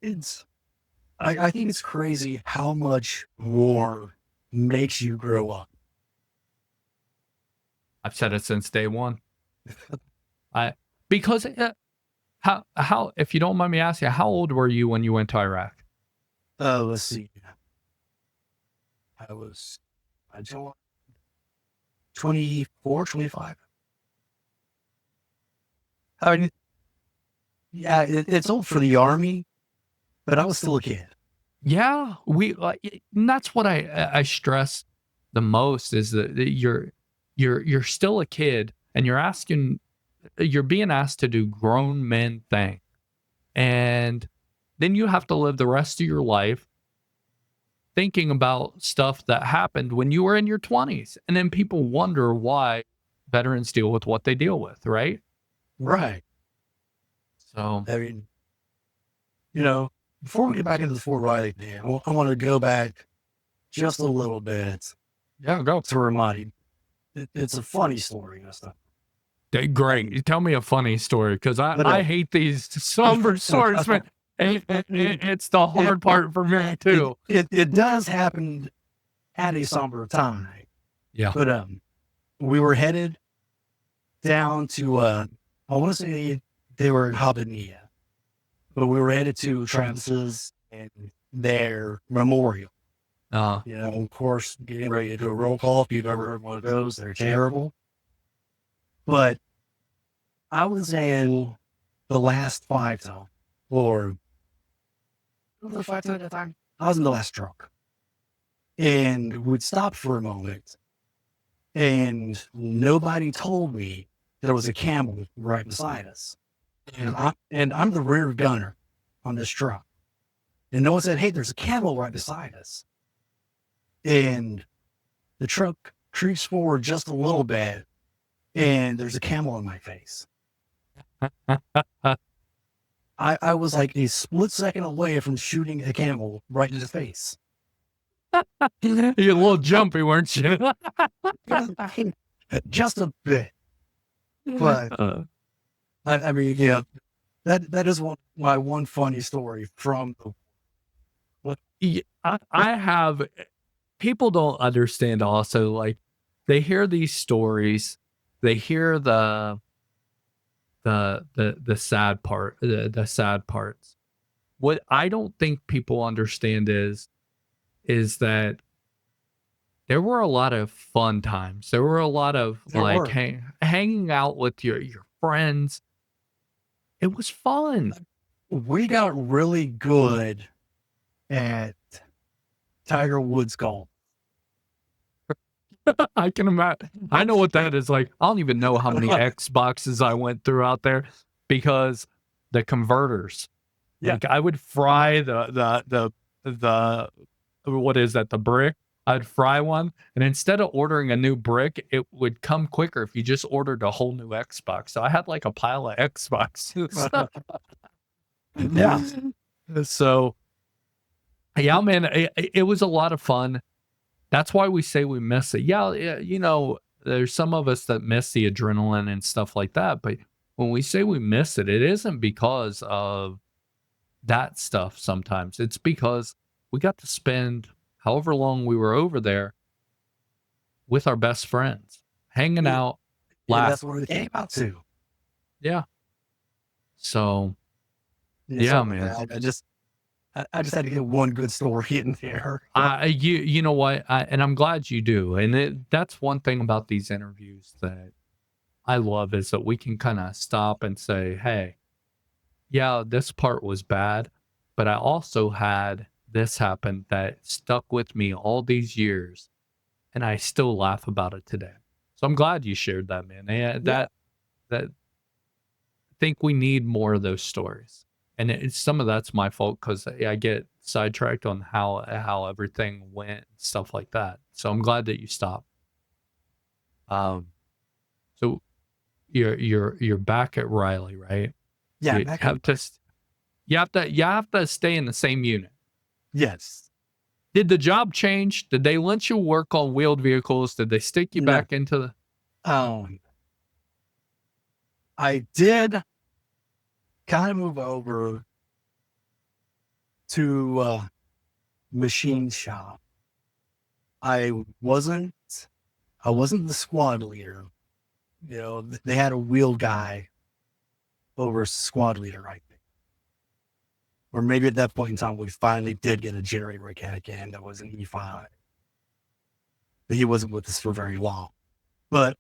I think it's crazy how much war makes you grow up. I've said it since day one. I because how if you don't mind me asking, how old were you when you went to Iraq? Let's see. I was, I joined 24, 25. I mean, yeah, it's old for the army, but I was still a kid. Yeah, we and that's what I stress the most is that you're still a kid and you're being asked to do grown men things. And then you have to live the rest of your life thinking about stuff that happened when you were in your 20s. And then people wonder why veterans deal with what they deal with, right? Right. So, I mean, you know, before we get back into the Fort Riley thing, I want to go back just a little bit yeah, go. to remind you. It's a funny story and stuff. Great. You tell me a funny story because But I hate these somber stories, man. It's the hard part for me, too. it does happen at a somber time. Yeah. But we were headed down to I want to say they were in Habanilla, but we were headed to Travis's and their memorial. You know, of course, getting ready to do a roll call. If you've ever heard one of those, they're terrible. But I was in the last five zone, or the 5 zone at the time. I was in the last truck, and we'd stopped for a moment, and nobody told me there was a camel right beside us, and I'm the rear gunner on this truck, and no one said, "Hey, there's a camel right beside us," and the truck creeps forward just a little bit, and there's a camel in my face. I was like a split second away from shooting a camel right in the face. You're a little jumpy, weren't you? Just a bit. But I mean, yeah, that is my one funny story from the. Yeah, I have people don't understand also, like, they hear these stories, they hear the sad part, the sad parts. What I don't think people understand is that there were a lot of fun times. There were a lot of There like were. hanging out with your friends. It was fun. We got really good at Tiger Woods golf. I can imagine. I know what that is like. I don't even know how many Xboxes I went through out there because the converters. Yeah. Like I would fry the what is that? The brick. I'd fry one, and instead of ordering a new brick, it would come quicker if you just ordered a whole new Xbox. So I had like a pile of Xboxes. Yeah. So yeah, man, it was a lot of fun. That's why we say we miss it. Yeah, yeah, you know, there's some of us that miss the adrenaline and stuff like that. But when we say we miss it, it isn't because of that stuff sometimes. It's because we got to spend however long we were over there with our best friends, hanging out, And that's laughing. what it came out to. Yeah. So, Yeah, yeah, sorry about man. that. I just had to get one good story in there. You know what? And I'm glad you do. And that's one thing about these interviews that I love is that we can kind of stop and say, hey, yeah, this part was bad, but I also had this happen that stuck with me all these years, and I still laugh about it today. So I'm glad you shared that, man. Yeah, Yeah. that I think we need more of those stories, and some of that's my fault because I get sidetracked on how everything went, and stuff like that. So I'm glad that you stopped. Um, so you're back at Riley, right? Yeah. You Back have to you have to stay in the same unit. Yes. Did the job change? Did they let you work on wheeled vehicles? Did they stick you No. back into the I did kind of move over to machine shop. I wasn't I wasn't the squad leader, they had a wheeled guy over as squad leader, I think. Or maybe at that point in time, we finally did get a generator mechanic in that was an E5. But he wasn't with us for very long. But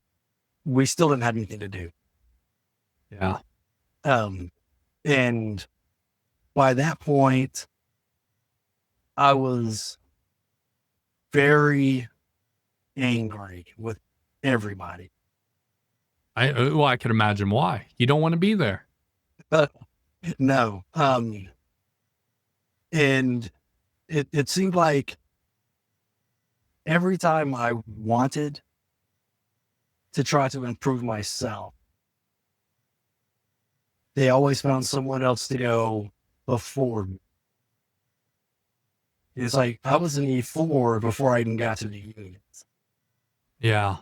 we still didn't have anything to do. Yeah. And by that point, I was very angry with everybody. I can imagine why. You don't want to be there. No. And it seemed like every time I wanted to try to improve myself, they always found someone else to go before me. It's like I was an E4 before I even got to the units. Yeah.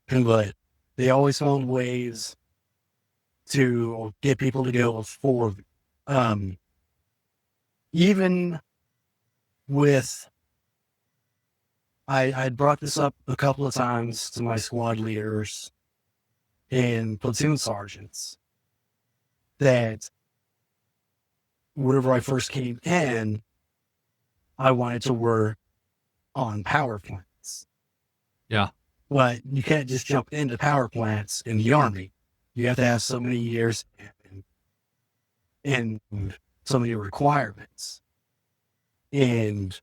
But they always found ways to get people to go before me. Even with, I'd brought this up a couple of times to my squad leaders and platoon sergeants that whenever I first came in, I wanted to work on power plants. Yeah. But you can't just jump into power plants in the Army. You have to have so many years and so many requirements. And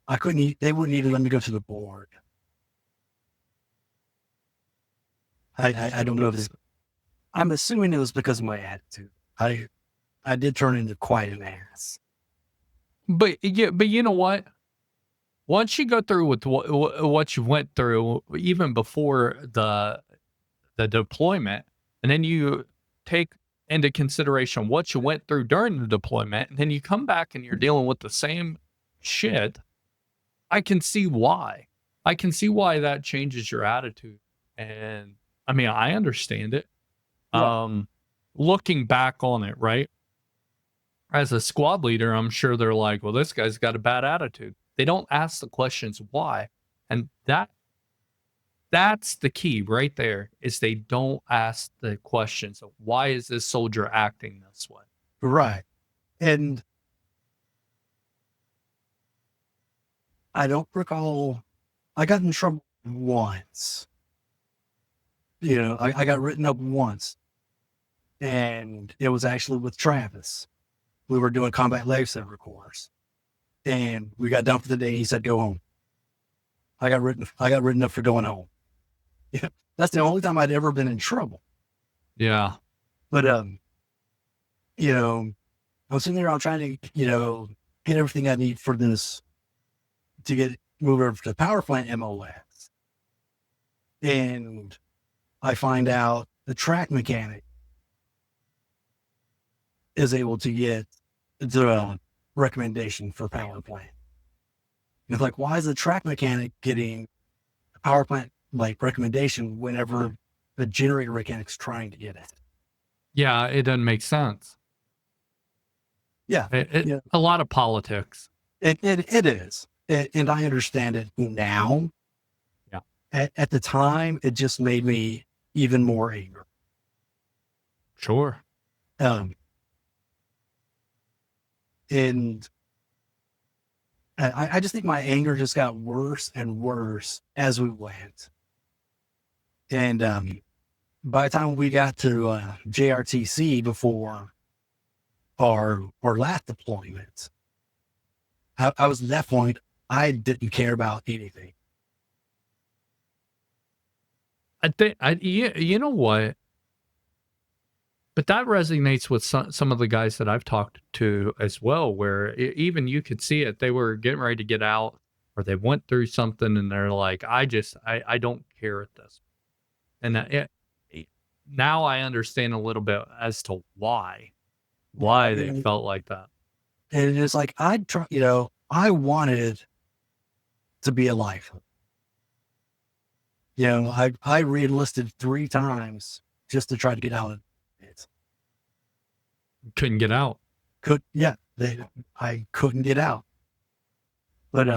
they wouldn't even let me go to the board. I don't know if this, I'm assuming it was because of my attitude. I did turn into quite an ass. But you know what? Once you go through with what you went through, even before the deployment, and then you take into consideration what you went through during the deployment, and then you come back and you're dealing with the same shit, I can see why. I can see why that changes your attitude. And I mean, I understand it. Right. Looking back on it, right? As a squad leader, I'm sure they're like, well, this guy's got a bad attitude. They don't ask the questions why. And that's the key right there, is they don't ask the questions of why is this soldier acting this way? Right. And I don't recall, I got in trouble once. I got written up once, and it was actually with Travis. We were doing combat lifesaver course, and we got done for the day. He said, "Go home." I got written up for going home. Yeah, that's the only time I'd ever been in trouble. Yeah. But I'm sitting there, I'm trying to, get everything I need for this to get moved over to the power plant MOS. And I find out the track mechanic is able to get the recommendation for power plant. And it's like, why is the track mechanic getting a power plant like recommendation whenever the generator mechanic's trying to get it? Yeah, it doesn't make sense. Yeah. Yeah. A lot of politics. It is. And I understand it now. Yeah. At the time, it just made me even more angry. Sure. And I just think my anger just got worse and worse as we went. And by the time we got to JRTC before our last deployment, I was at that point, I didn't care about anything. I think you know what? But that resonates with some of the guys that I've talked to as well, where even you could see it. They were getting ready to get out, or they went through something, and they're like, I don't care at this. And now I understand a little bit as to why they felt like that. And it's like, I wanted to be alive. I re-enlisted 3 times just to try to get out of it. Couldn't get out. I couldn't get out. But,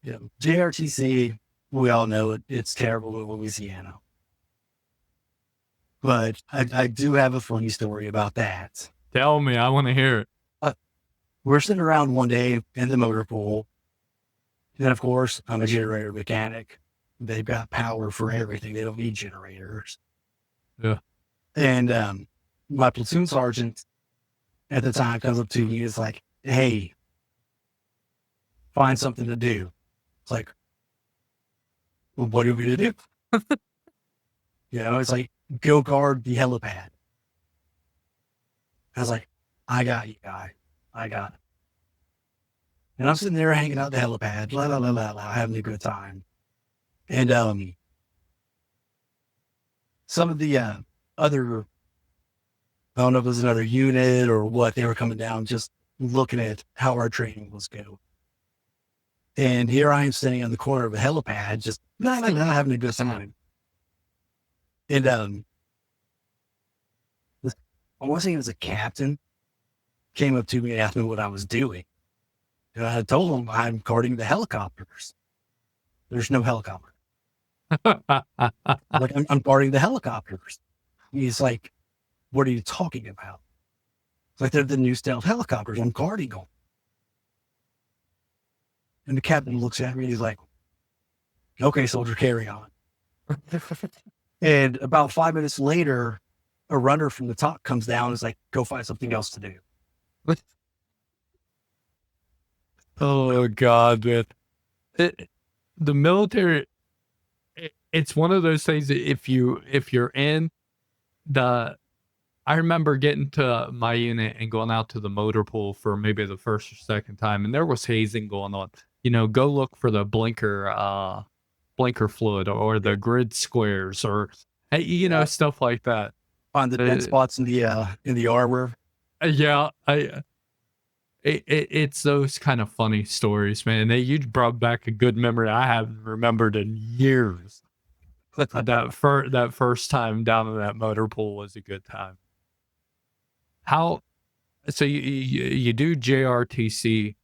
JRTC, we all know it. It's terrible in Louisiana. But I do have a funny story about that. Tell me, I want to hear it. We're sitting around one day in the motor pool. And of course, I'm a generator mechanic. They've got power for everything. They don't need generators. Yeah. And my platoon sergeant at the time comes up to me and is like, hey, find something to do. It's like, well, what are we to do? It's like, go guard the helipad. I was like, I got you, guy. I got it. And I'm sitting there hanging out the helipad, la la la la la, having a good time. And some of the other, I don't know if it was another unit or what, they were coming down just looking at how our training was going. And here I am standing on the corner of a helipad, just not having a good time. And I want to say it was a captain came up to me and asked me what I was doing. And I told him I'm guarding the helicopters. There's no helicopter. Like, I'm guarding the helicopters. He's like, what are you talking about? It's like, they're the new stealth helicopters. I'm guarding them. And the captain looks at me and he's like, okay, soldier, carry on. And about 5 minutes later, a runner from the top comes down and is like, go find something else to do. Oh God, man. The military, it's one of those things that if you're in the, I remember getting to my unit and going out to the motor pool for maybe the first or second time, and there was hazing going on. Go look for the blinker fluid or the grid squares or stuff like that. Find the dead spots in the armor. Yeah, it's those kind of funny stories, man. You brought back a good memory I haven't remembered in years. that first time down in that motor pool was a good time. So you do JRTC.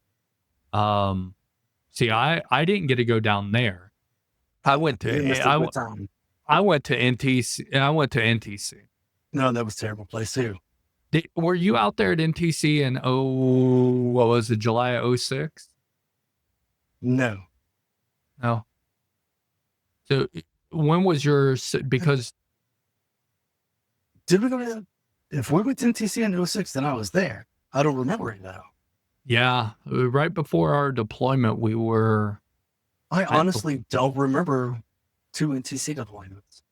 See, I didn't get to go down there. I went to NTC. I went to NTC. No, that was a terrible place too. Were you out there at NTC in what was it, July of 06? No. So when was because did we go to, if we went to NTC in 06, then I was there. I don't remember it though. Yeah, right before our deployment, we were. I honestly don't remember 2 NTC deployments.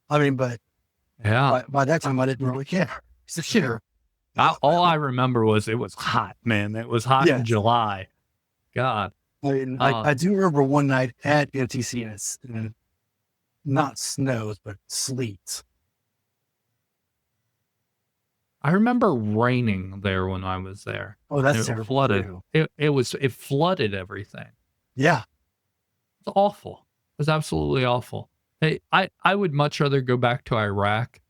I mean, but yeah, by that time I didn't really care. So sure. All I remember was it was hot, man. It was hot in July. God. I mean, I do remember one night at NTC and not snows, but sleet. I remember raining there when I was there. Oh, that's terrible. Flooded. It flooded everything. Yeah. It's awful. It was absolutely awful. Hey, I would much rather go back to Iraq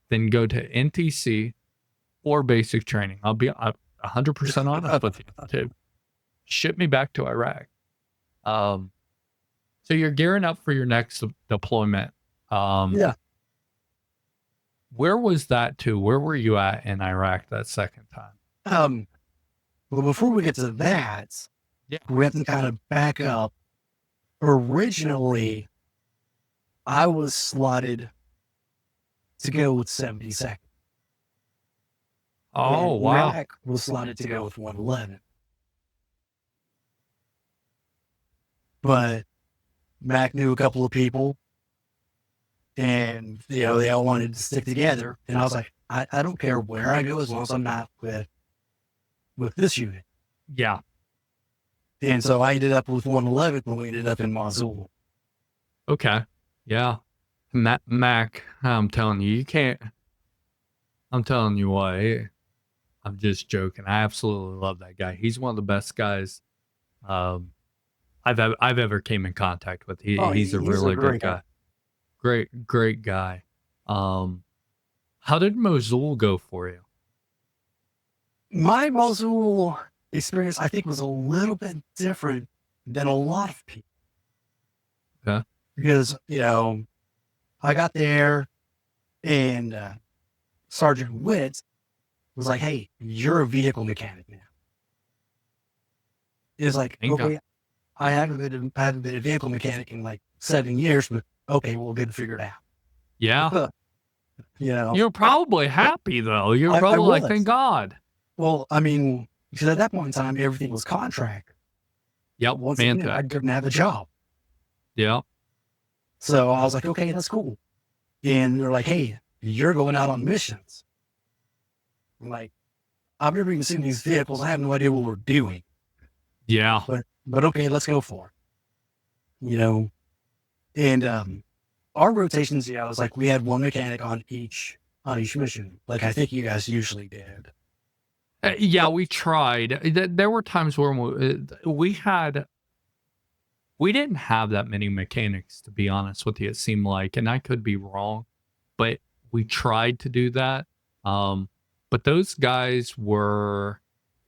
than go to NTC or basic training. I'll be 100% honest with you. Ship me back to Iraq. So you're gearing up for your next deployment. Yeah. Where was that to? Where were you at in Iraq that second time? Well, before we get to that, we have to kind of back up. Originally, I was slotted to go with 72nd. Oh, and wow. Mac was slotted to go with 111. But Mac knew a couple of people and, they all wanted to stick together. And I was like, I don't care where I go as long as I'm not with this unit. Yeah. And so I ended up with 111 when we ended up in Mosul. Okay. Yeah. Mac, I'm telling you, you can't. I'm telling you what, I'm just joking. I absolutely love that guy. He's one of the best guys I've ever came in contact with. He's a really good guy. Great guy. How did Mosul go for you? My Mosul experience, I think, was a little bit different than a lot of people. Okay. Because, I got there and Sergeant Witt was like, "Hey, you're a vehicle mechanic now." It's like, Thank God. okay, I haven't been a vehicle mechanic in like 7 years, but okay, we'll get it figured Yeah. out. You're probably happy though. You're I probably like, thank was. God. Well, I mean, because at that point in time, everything was contract. Yep. Once Man again, I tech. didn't have a job. Yep. So I was like, okay, that's cool. And they're like, hey, you're going out on missions. I'm like, I've never even seen these vehicles. I have no idea what we're doing. Yeah. But okay, let's go for it. And our rotations, it was like we had one mechanic on each mission. Like I think you guys usually did. Yeah, we tried. There were times where we didn't have that many mechanics, to be honest with you. It seemed like, and I could be wrong, but we tried to do that. But those guys were,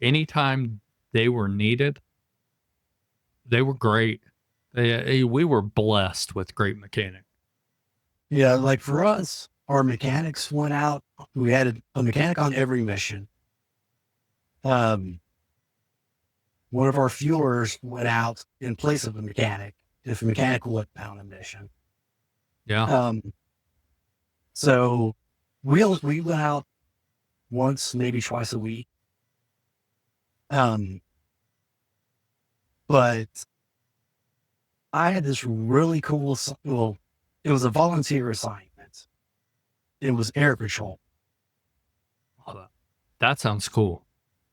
anytime they were needed, they were great. We were blessed with great mechanics. Yeah, like for us, our mechanics went out. We had a mechanic on every mission. One of our fuelers went out in place of the mechanic if the mechanic went down a mission. Yeah. So we went out once, maybe twice a week. But I had this really cool, well, it was a volunteer assignment. It was air patrol. Oh, that sounds cool.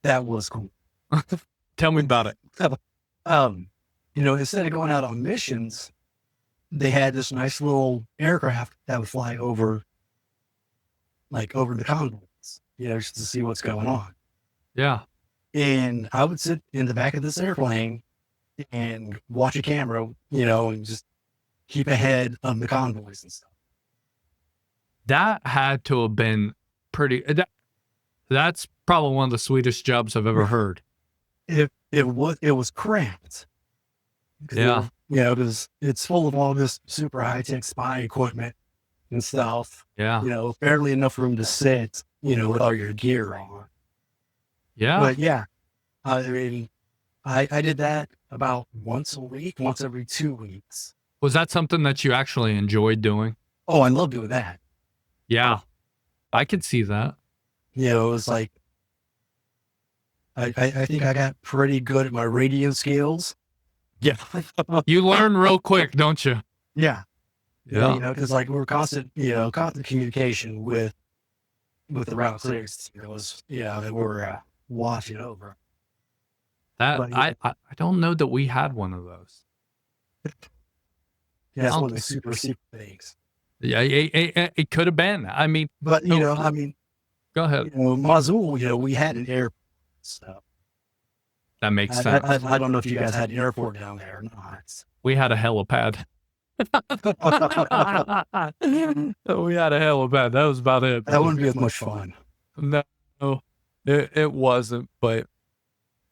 That was cool. Tell me about it. Instead of going out on missions, they had this nice little aircraft that would fly over the convoys, just to see what's going on. Yeah. And I would sit in the back of this airplane and watch a camera, and just keep ahead of the convoys and stuff. That had to have been pretty. That's probably one of the sweetest jobs I've ever heard. It was cramped. Yeah. Because it's full of all this super high tech spy equipment and stuff. Yeah. Barely enough room to sit, with all your gear on. Yeah. But yeah, I mean, I did that about once a week, once every 2 weeks. Was that something that you actually enjoyed doing? Oh, I love doing that. Yeah. I could see that. It was like, I think I got pretty good at my radio skills. Yeah. You learn real quick, don't you? Yeah. Yeah. Because like we're constant communication with the route clears. That we're watching over. That I don't know that we had one of those. Yeah, it's one of the super secret things. Yeah, it could have been. I mean, but go ahead. Mosul, we had an airport. So that makes sense. I don't know if you guys had an airport down there or not. We had a helipad. We had a helipad. That was about it. That wouldn't be as much fun. No, it wasn't. But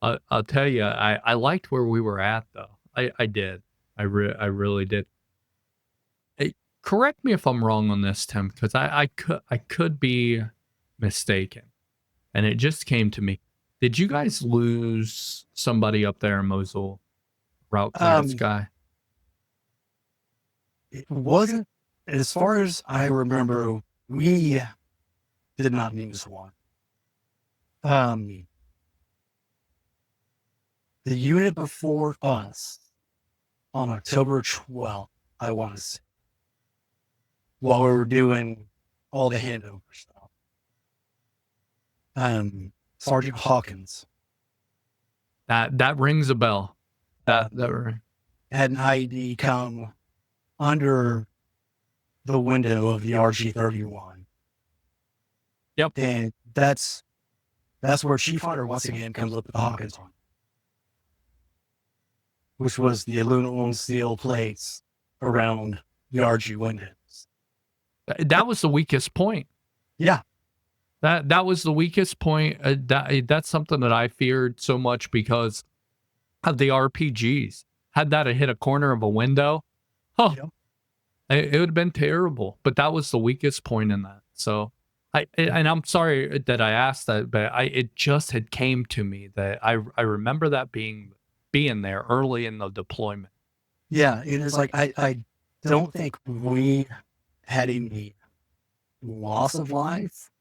I'll tell you, I liked where we were at, though. I did. I really did. Hey, correct me if I'm wrong on this, Tim, because I could be mistaken, and it just came to me. Did you guys lose somebody up there in Mosul? Route clearance guy. It wasn't, as far as I remember, we did not lose one. The unit before us on October 12th, I want to say, while we were doing all the handover stuff, Sergeant Hawkins. That rings a bell. That had an IED come under the window of the RG-31. Yep. And that's where Chief Hunter once again comes up with the Hawkins one, which was the aluminum steel plates around the RG windows. That was the weakest point. Yeah. That was the weakest point. That's something that I feared so much because of the RPGs. Had that have hit a corner of a window, oh, Yep. it would have been terrible. But that was the weakest point in that. So and I'm sorry that I asked that, but it just had came to me that I remember that being there early in the deployment. Yeah, it is like I don't think we had any loss of life,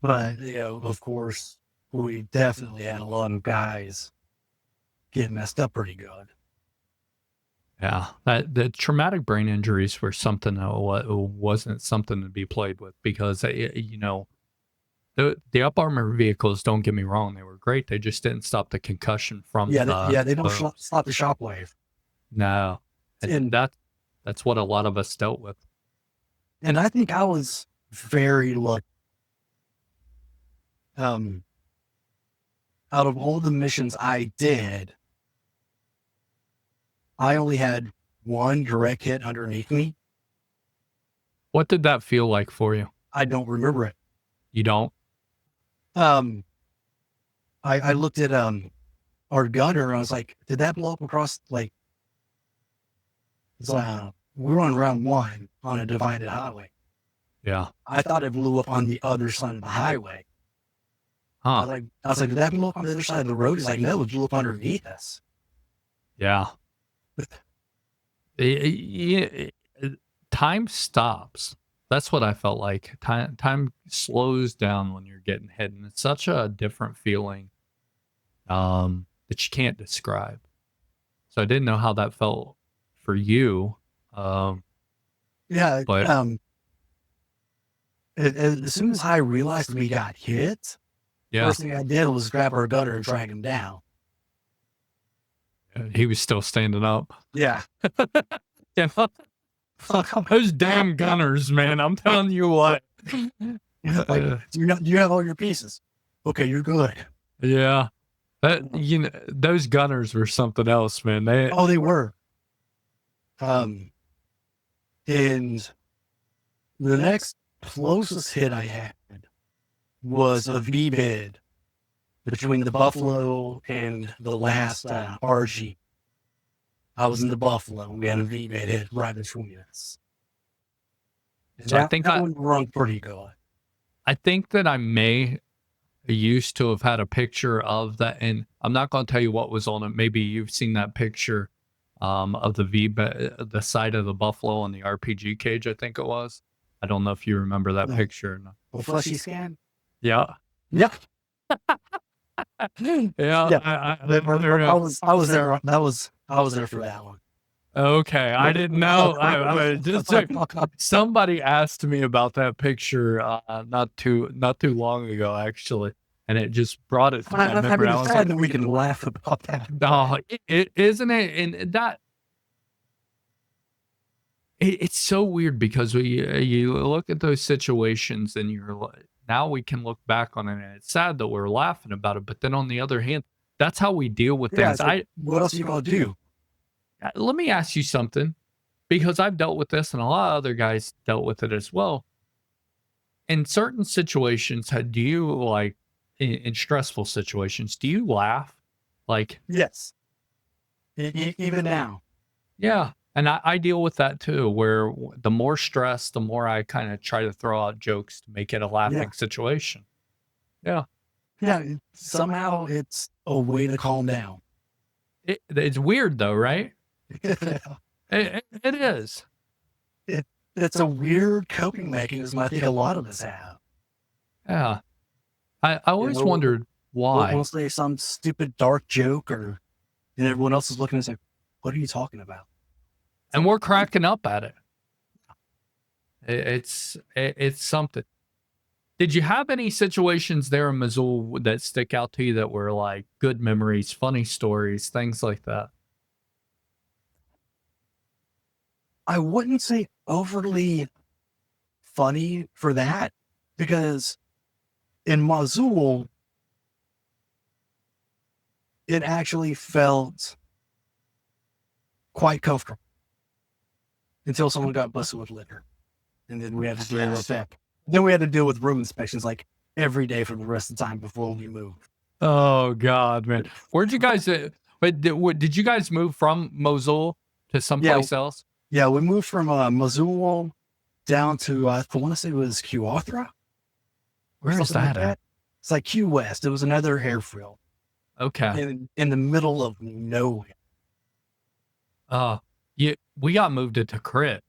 but of course, we definitely had a lot of guys get messed up pretty good. Yeah, that the traumatic brain injuries were something that wasn't something to be played with because the up armor vehicles. Don't get me wrong, they were great. They just didn't stop the concussion from Yeah, they don't the stop the shockwave, no, and and that's what a lot of us dealt with. I think I was very lucky. Um, out of all the missions I did, I only had one direct hit underneath me. What did that feel like for you? I don't remember it. You don't? Um, I looked at our gunner and I was like, did that blow up across like? So, we were on round one on a divided highway. Yeah. I thought it blew up on the other side of the highway. Huh. I was like, did that blow up on the other side of the road? He's like, no, it blew up underneath us. Yeah. Time stops. That's what I felt like. Time slows down when you're getting hit, and it's such a different feeling that you can't describe. So I didn't know how that felt for you. Yeah. But As soon as I realized we got hit, yeah, first thing I did was grab our gunner and drag him down. he was still standing up. Yeah. Yeah. Those damn gunners, man. I'm telling you what. Like, do you have all your pieces? Okay, you're good. Yeah. Those gunners were something else, man. They were. And the next closest hit I had was a V-bid between the Buffalo and the last RG. I was in the Buffalo. We had a V-bid hit right between us. So I think that one run pretty good. I think that I may used to have had a picture of that, and I'm not going to tell you what was on it. Maybe you've seen that picture of the side of the buffalo on the RPG cage. I think it was. I don't know if you remember that No. picture. Or not. A fleshy scan? Yeah. Yeah. Yeah. Yeah. I was there. I was there for that one. Okay, I didn't know. I just somebody asked me about that picture not too long ago, actually, and it just brought it to my memory. I was like, we can laugh about that. Oh, isn't it? And that it's so weird because you look at those situations and you're like, now we can look back on it, and it's sad that we're laughing about it. But then on the other hand, that's how we deal with things. Like, what else are you gonna do? Let me ask you something, because I've dealt with this and a lot of other guys dealt with it as well. In certain situations, do you like in stressful situations, do you laugh? Like, yes, even now. Yeah. And I deal with that too, where the more stress, the more I kind of try to throw out jokes to make it a laughing situation. Yeah. Yeah. Somehow it's a way to calm down. It's weird though, right? It is. It's a weird coping mechanism I think a lot of us have. Yeah. I always wondered why. We'll say some stupid dark joke and everyone else is looking and saying, what are you talking about? And we're cracking up at it. It's something. Did you have any situations there in Missoula that stick out to you that were like good memories, funny stories, things like that? I wouldn't say overly funny for that, because in Missoula, it actually felt quite comfortable until someone got busted with liquor. And then we had to do it back. then we had to deal with room inspections like every day for the rest of the time before we moved. Oh God, man. Where'd you guys, but did you guys move from Mosul to Yeah, someplace else? yeah, we moved from Missoula down to I want to say it was Qathra or Where is something like that at? that. It's like Q West. It was another airfield Okay. in the middle of nowhere. Uh, we got moved to Tikrit.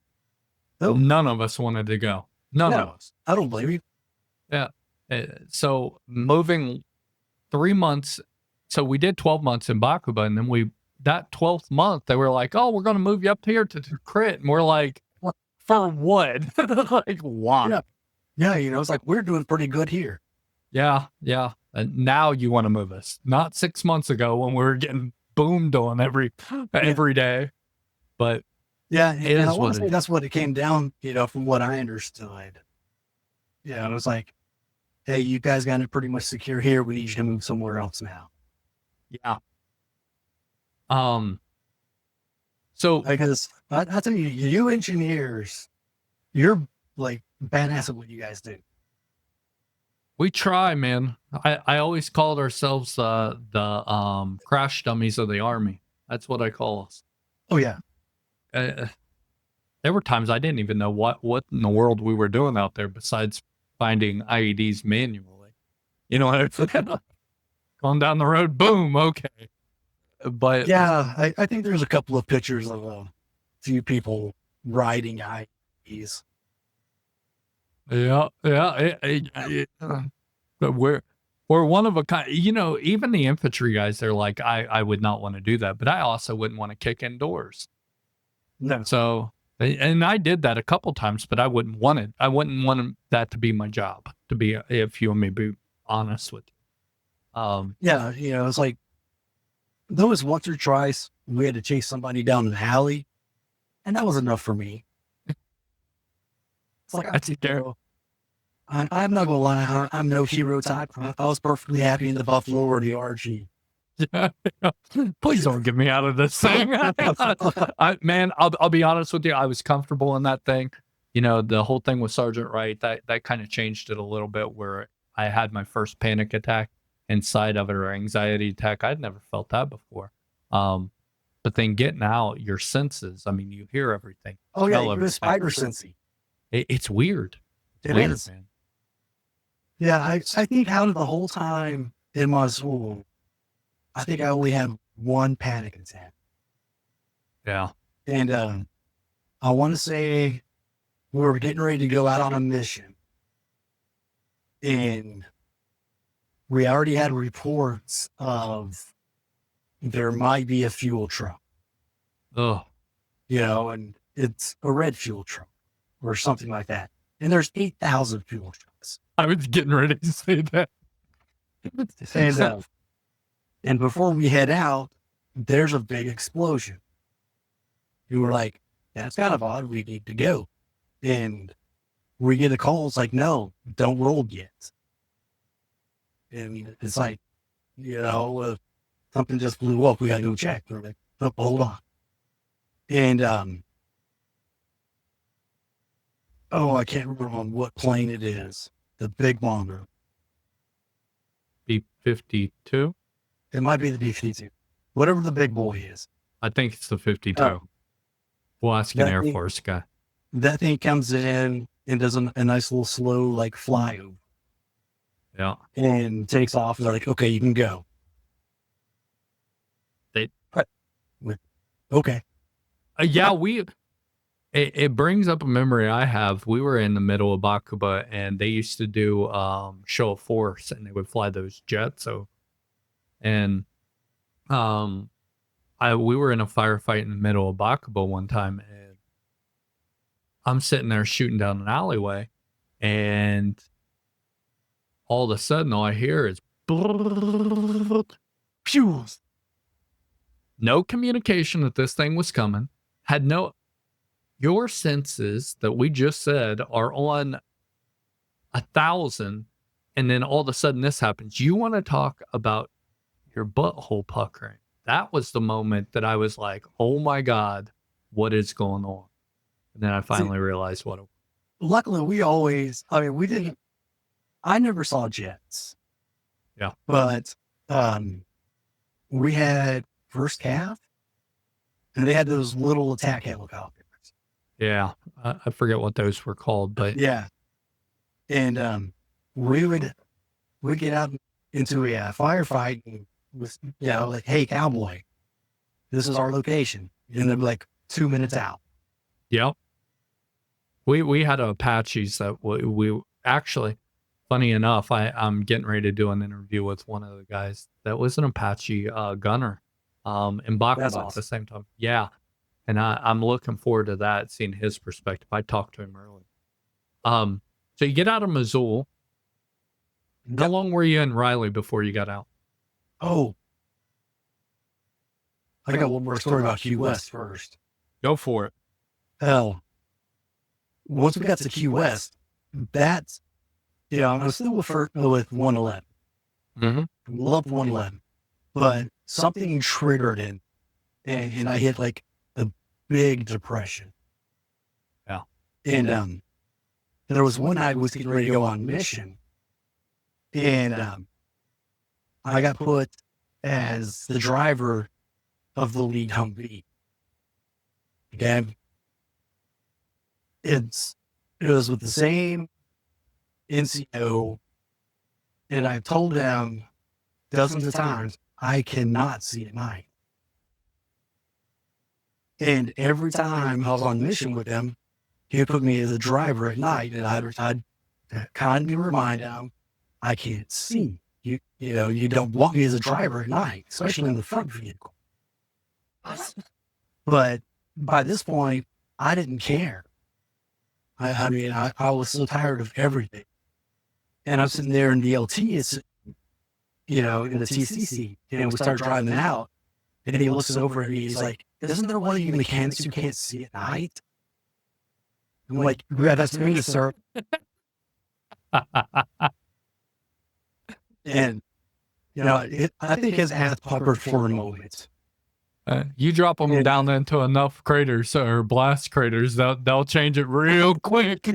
Oh None of us wanted to go. None of no, us. I don't blame you. Yeah. So moving 3 months. So we did 12 months in Bakuba, and then that 12th month, they were like, "Oh, we're going to move you up here to Tikrit." And we're like, What? for what? Like, why? Yeah, yeah, it's like we're doing pretty good here. Yeah. Yeah. And now you want to move us, not 6 months ago when we were getting boomed on every day, but Yeah, it and I is want what to it say is. that's what it came down, from what I understood. Yeah, it was like, hey, you guys got it pretty much secure here. We need you to move somewhere else now. Yeah. Um, so Because I tell you, you engineers, you're like badass at what you guys do. we try, man. I always called ourselves the crash dummies of the army. That's what I call us. Oh yeah, Uh, there were times I didn't even know what in the world we were doing out there besides finding IEDs manually. You know, going down the road, boom, okay. But yeah. I think there's a couple of pictures of a few people riding IEDs. yeah, yeah, but we're one of a kind. You know, even the infantry guys, they're like, I would not want to do that, but I also wouldn't want to kick indoors. No, So, and I did that a couple times, but I wouldn't want it. I wouldn't want that to be my job. To be, if you want me to be honest with you. yeah, it's like there was once or twice we had to chase somebody down an alley, and that was enough for me. It's like That's scary. I'm not gonna lie, I'm no hero type. I was perfectly happy in the Buffalo or the RG. Yeah, yeah. Please don't get me out of this thing. Man, I'll be honest with you. I was comfortable in that thing. You know, the whole thing with Sergeant Wright, that kind of changed it a little bit where I had my first panic attack inside of it or anxiety attack. I'd never felt that before. But then getting out your senses, I mean, you hear everything, Oh yeah, smell you're a everything. spider sensey. It's weird. It's It weird, is. man. Yeah, I think out of the whole time in my school, I think I only had one panic attack. Yeah. And I want to say we were getting ready to go out on a mission. And we already had reports of there might be a fuel truck, Oh, and it's a red fuel truck or something like that. And there's 8,000 fuel trucks. I was getting ready to say that. And before we head out, there's a big explosion. You were like, that's kind of odd. We need to go. And we get a call. It's like, no, don't roll yet. And it's like, something just blew up. We got to go check. We're like, oh, hold on. And, I can't remember on what plane it is. The big bomber. B-52. It might be the B-52. Whatever the big boy is. I think it's the 52. We'll ask an Air Force guy. That thing comes in and does a nice little slow, like, fly over. Yeah. And takes off. And they're like, okay, you can go. Okay. Yeah, it brings up a memory I have. We were in the middle of Bakuba and they used to do show of force and they would fly those jets. So, and we were in a firefight in the middle of Bakuba one time and I'm sitting there shooting down an alleyway and all of a sudden all I hear is pew. No communication that this thing was coming. Your senses that we just said are on 1,000, and then all of a sudden this happens. You want to talk about your butthole puckering? That was the moment that I was like, "Oh my God, what is going on?" And then I finally realized what it was. luckily we always, I mean, we didn't, I never saw jets, Yeah. but we had first calf and they had those little attack helicopters. Yeah. I forget what those were called, but Yeah. And we would we get out into a firefight and with, like, hey, cowboy, this is our location. And they'd be like 2 minutes out. yeah. We had Apaches that we actually, funny enough, I'm getting ready to do an interview with one of the guys that was an Apache gunner in That's Bakhmut at the awesome. same time. Yeah. And I'm looking forward to that, seeing his perspective. I talked to him earlier. So you get out of Missoula. How Yep. long were you in Riley before you got out? Oh, I got one more story about Key West first. Go for it. Hell, once we got to Key West, that's, I was still with 111. Mm-hmm. Loved 111. But something triggered it, and I hit like a big depression. Yeah. And there was one night I was getting ready to go on mission, and I got put as the driver of the lead Humvee. Okay, it was with the same NCO, and I've told them dozens of times I cannot see at night. And every time I was on mission with him, he would put me as a driver at night, and I'd kindly remind him, I can't see. You don't want me as a driver at night, especially in the front vehicle. But by this point, I didn't care. I mean, I was so tired of everything. And I'm sitting there in the LT, it's, in the TCC, and we start driving out, and he looks over at me, he's like, isn't there one of you mechanics who can't see at night? I'm like, yeah, that's me, sir. And, I think his ass puckered for a moment. You drop them And down into enough craters or blast craters, they'll change it real quick.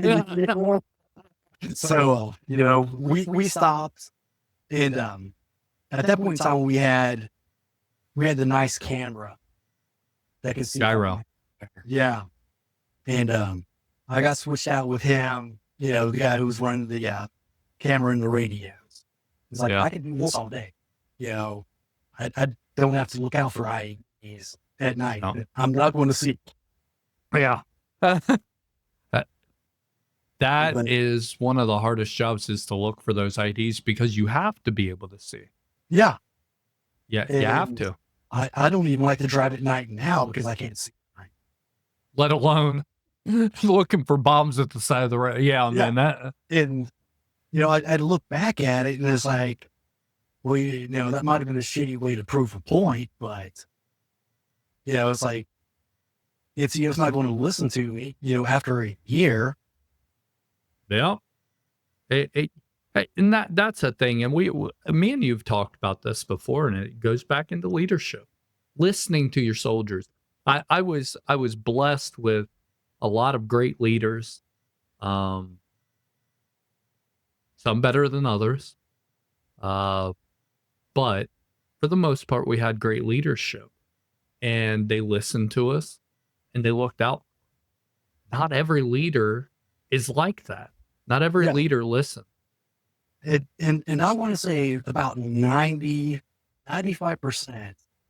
so, we stopped, and at that point in time, we had the nice camera that could see. Gyro. Yeah. And I got switched out with him, the guy who was running the camera and the radios. He's like, Yeah. I can do this all day. I don't have to look out for IEDs at night. No. I'm not going to see. Yeah. That is one of the hardest jobs, is to look for those IDs, because you have to be able to see. Yeah. Yeah, you have to. I don't even like to drive at night now because I can't see. Let alone looking for bombs at the side of the road. Yeah, man. That And, I'd look back at it and it's like, well, that might have been a shitty way to prove a point, but, it's like, it's not going to listen to me, after a year. yeah. And that's a thing. And me and you've talked about this before, and it goes back into leadership, listening to your soldiers. I was blessed with a lot of great leaders, some better than others, but for the most part, we had great leadership, and they listened to us, and they looked out. Not every leader is like that. Not every leader listens. And I want to say about 95%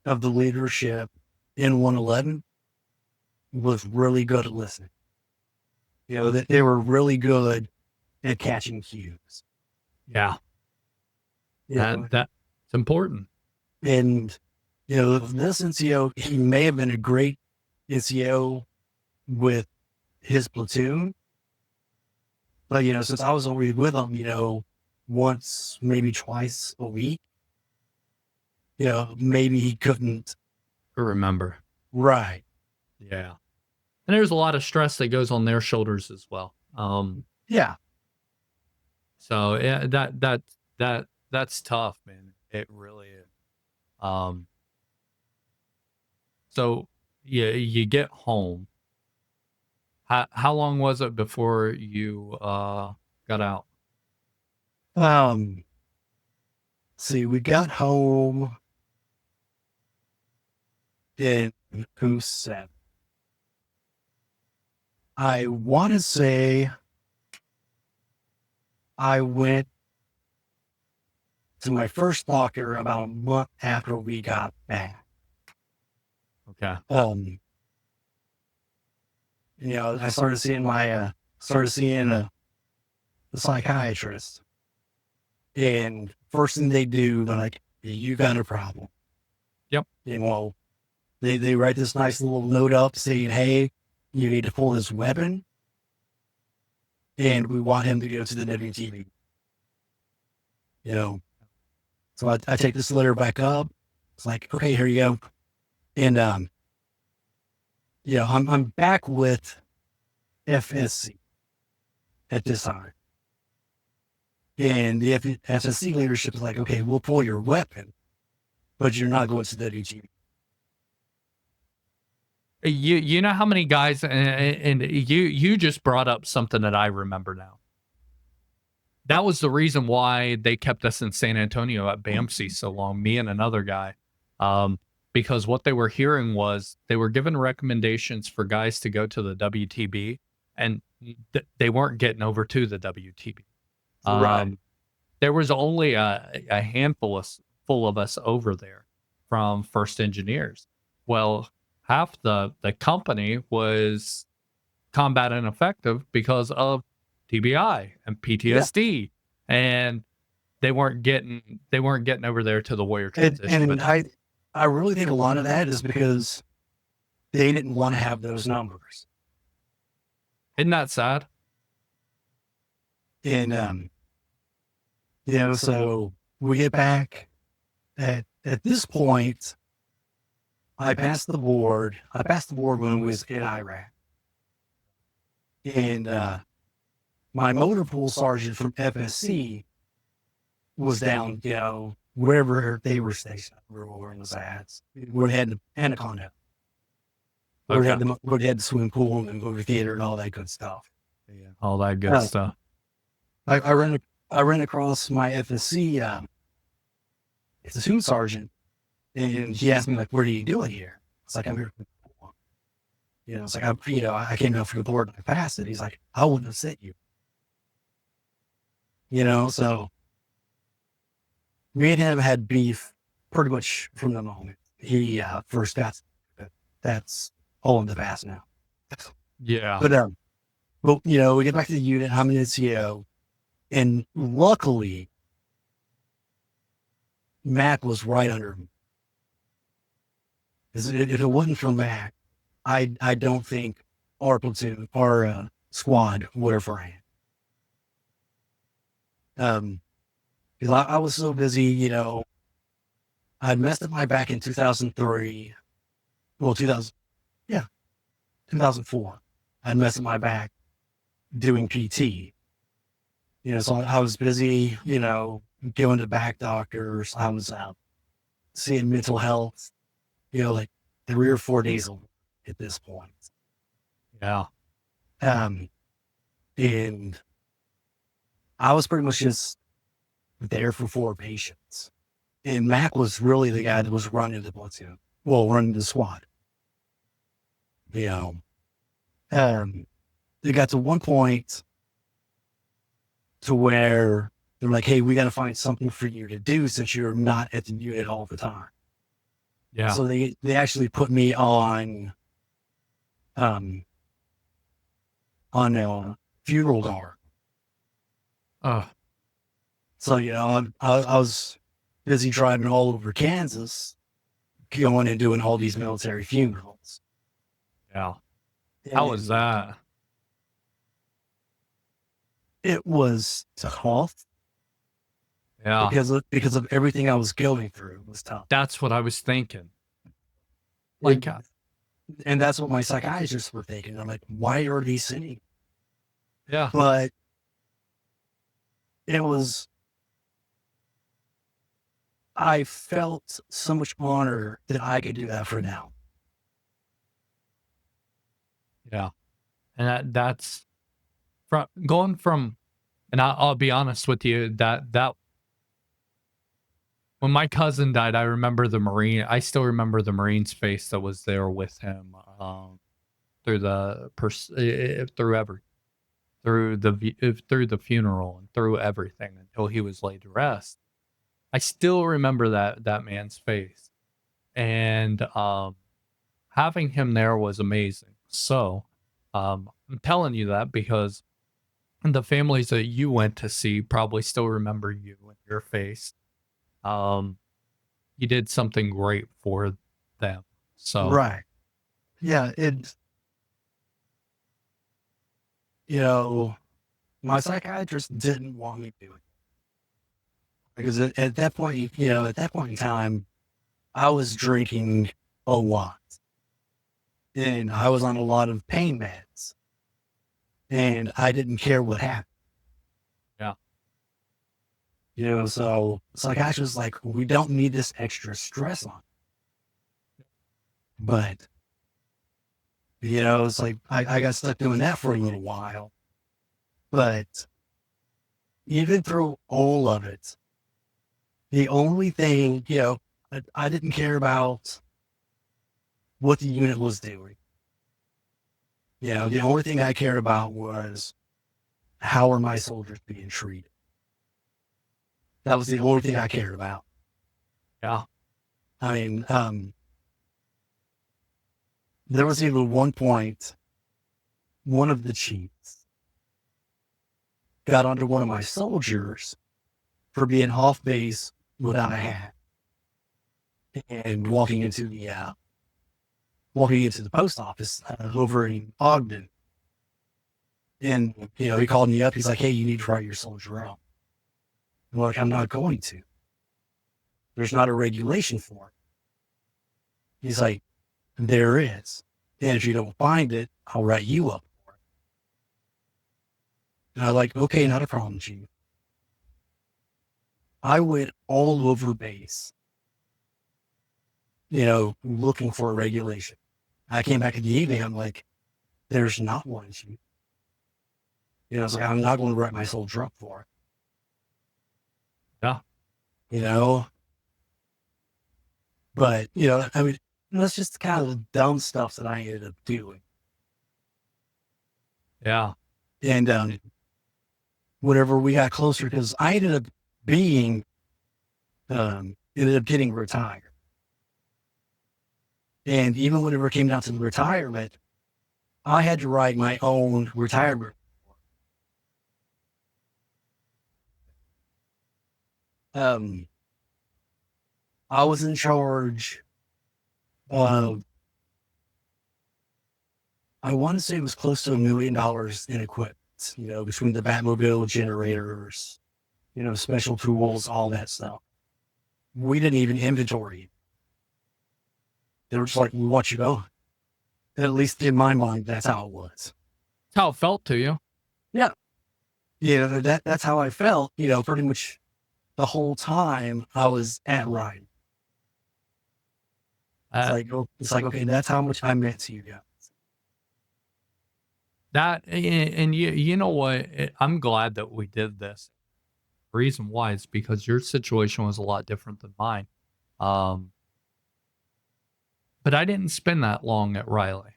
of the leadership in 111 was really good at listening. That they were really good at catching cues. Yeah. That's important. And, this NCO, he may have been a great NCO with his platoon, but, since I was only with him, once, maybe twice a week, maybe he couldn't remember. Right. Yeah. And there's a lot of stress that goes on their shoulders as well. Yeah. So yeah, that's tough, man. It really is. So you get home. How long was it before you got out? Um, see, we got home in who said I want to say I went to my first doctor about a month after we got back. Okay. Um, I started seeing the psychiatrist, and first thing they do, they're like, "You got a problem." Yep. And well, they write this nice little note up saying, "Hey, you need to pull this weapon, and we want him to go to the WTV." You know, so I take this letter back up. It's like, okay, here you go, and I'm back with FSC at this time. And the FSC leadership is like, okay, we'll pull your weapon, but you're not going to the WTV. You know how many guys, and you just brought up something that I remember now. That was the reason why they kept us in San Antonio at BAMC so long, me and another guy. Um, because what they were hearing was they were given recommendations for guys to go to the WTB, and they weren't getting over to the WTB. Right. There was only a handful of full of us over there from First Engineers. Well, half the company was combat ineffective because of TBI and Yeah. PTSD, and they weren't getting over there to the warrior transition. And But I really think a lot of that is because they didn't want to have those numbers. isn't that sad? And, so we get back at this point, I passed the board. I passed the board when I was in Iraq. And, my motor pool sergeant from FSC was down, wherever they were stationed, where it was at, where they had the Anaconda, Okay, where they had the swimming pool and the movie theater and all that good stuff. Yeah. all that good stuff. I ran across my FSC, platoon sergeant, and he asked me like, "What are you doing here?" It's like, "I'm here for the pool." It's like, I came down for the board and I passed it. He's like, "I wouldn't have sent you." So me and him had beef pretty much from the moment he first got. That's all in the past now. Yeah. But we get back to the unit. I'm in the CO, and luckily, Mac was right under me. If it wasn't for Mac, I don't think our platoon, our squad would have ran. Because I was so busy, I'd messed up my back in 2003. Well, 2004. I'd messed up my back doing PT. So I was busy, going to back doctors. I was seeing mental health, like 3 or 4 days a week at this point. Yeah. And I was pretty much just there for 4 patients. And Mac was really the guy that was running the platoon. Well, running the squad. They got to one point to where they're like, "Hey, we got to find something for you to do since you're not at the unit all the time." Yeah. So they actually put me on a funeral guard. Oh, So I was busy driving all over Kansas, going and doing all these military funerals. yeah. How was And that? it was tough Yeah. because of everything I was going through. It was tough. That's what I was thinking. Like, And that's what my psychiatrists were thinking. I'm like, why are they sending? yeah. But it was, I felt so much honor that I could do that for now. Yeah. And that's from going from, and I'll be honest with you, that when my cousin died, I remember the Marine. I still remember the Marine's face that was there with him, through through through the funeral and through everything until he was laid to rest. I still remember that man's face, and having him there was amazing. So, I'm telling you that because the families that you went to see probably still remember you and your face. Um, you did something great for them. So, Right. Yeah. You know, my psychiatrist didn't want me to do it because at that point, at that point in time, I was drinking a lot and I was on a lot of pain meds and I didn't care what happened. yeah, So psychiatrist was like, we don't need this extra stress on. But, it's like I got stuck doing that for a little while. But even through all of it, the only thing, I didn't care about what the unit was doing. The only thing I cared about was how are my soldiers being treated. That was the only thing I cared about. yeah, I mean, there was even one point, one of the chiefs got under one of my soldiers for being off base without a hat and walking into the post office over in Ogden. And, he called me up. He's like, hey, you need to write your soldier out. I'm like, I'm not going to. There's not a regulation for it. He's like, there is. And if you don't find it, I'll write you up for it. And I'm like, okay, not a problem, Chief. I went all over base, looking for a regulation. I came back in the evening. I'm like, there's not one, Chief. It's like, I'm not going to write my soldier up for yeah, it, But, I mean, that's just kind of the dumb stuff that I ended up doing. yeah, And whenever we got closer, because I ended up getting retired. And even whenever it came down to the retirement, I had to write my own retirement. I was in charge of, I want to say it was close to $1 million in equipment, between the Batmobile generators, special tools, all that stuff. We didn't even inventory it. They were just like, we want you to go. At least in my mind, that's how it was. that's how it felt to you. Yeah. That's how I felt, pretty much the whole time I was at Ryan. It's like, okay, that's how much I meant to you guys. That and you know what? I'm glad that we did this. Reason why is because your situation was a lot different than mine. Um, but I didn't spend that long at Riley.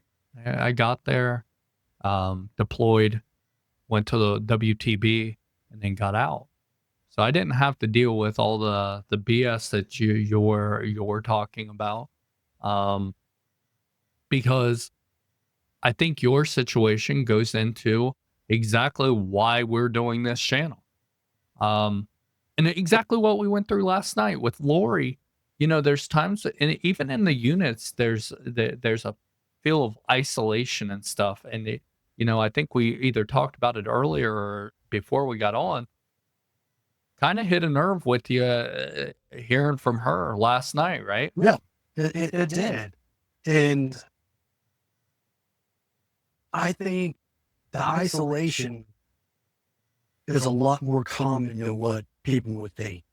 I got there, deployed, went to the WTB, and then got out. So I didn't have to deal with all the BS that you're talking about, um, because I think your situation goes into exactly why we're doing this channel. And exactly what we went through last night with Lori. There's times, and even in the units, there's a feel of isolation and stuff. And I think we either talked about it earlier or before we got on. Kind of hit a nerve with you hearing from her last night, right? Yeah, it did. And I think the isolation is a lot more common than what people would think.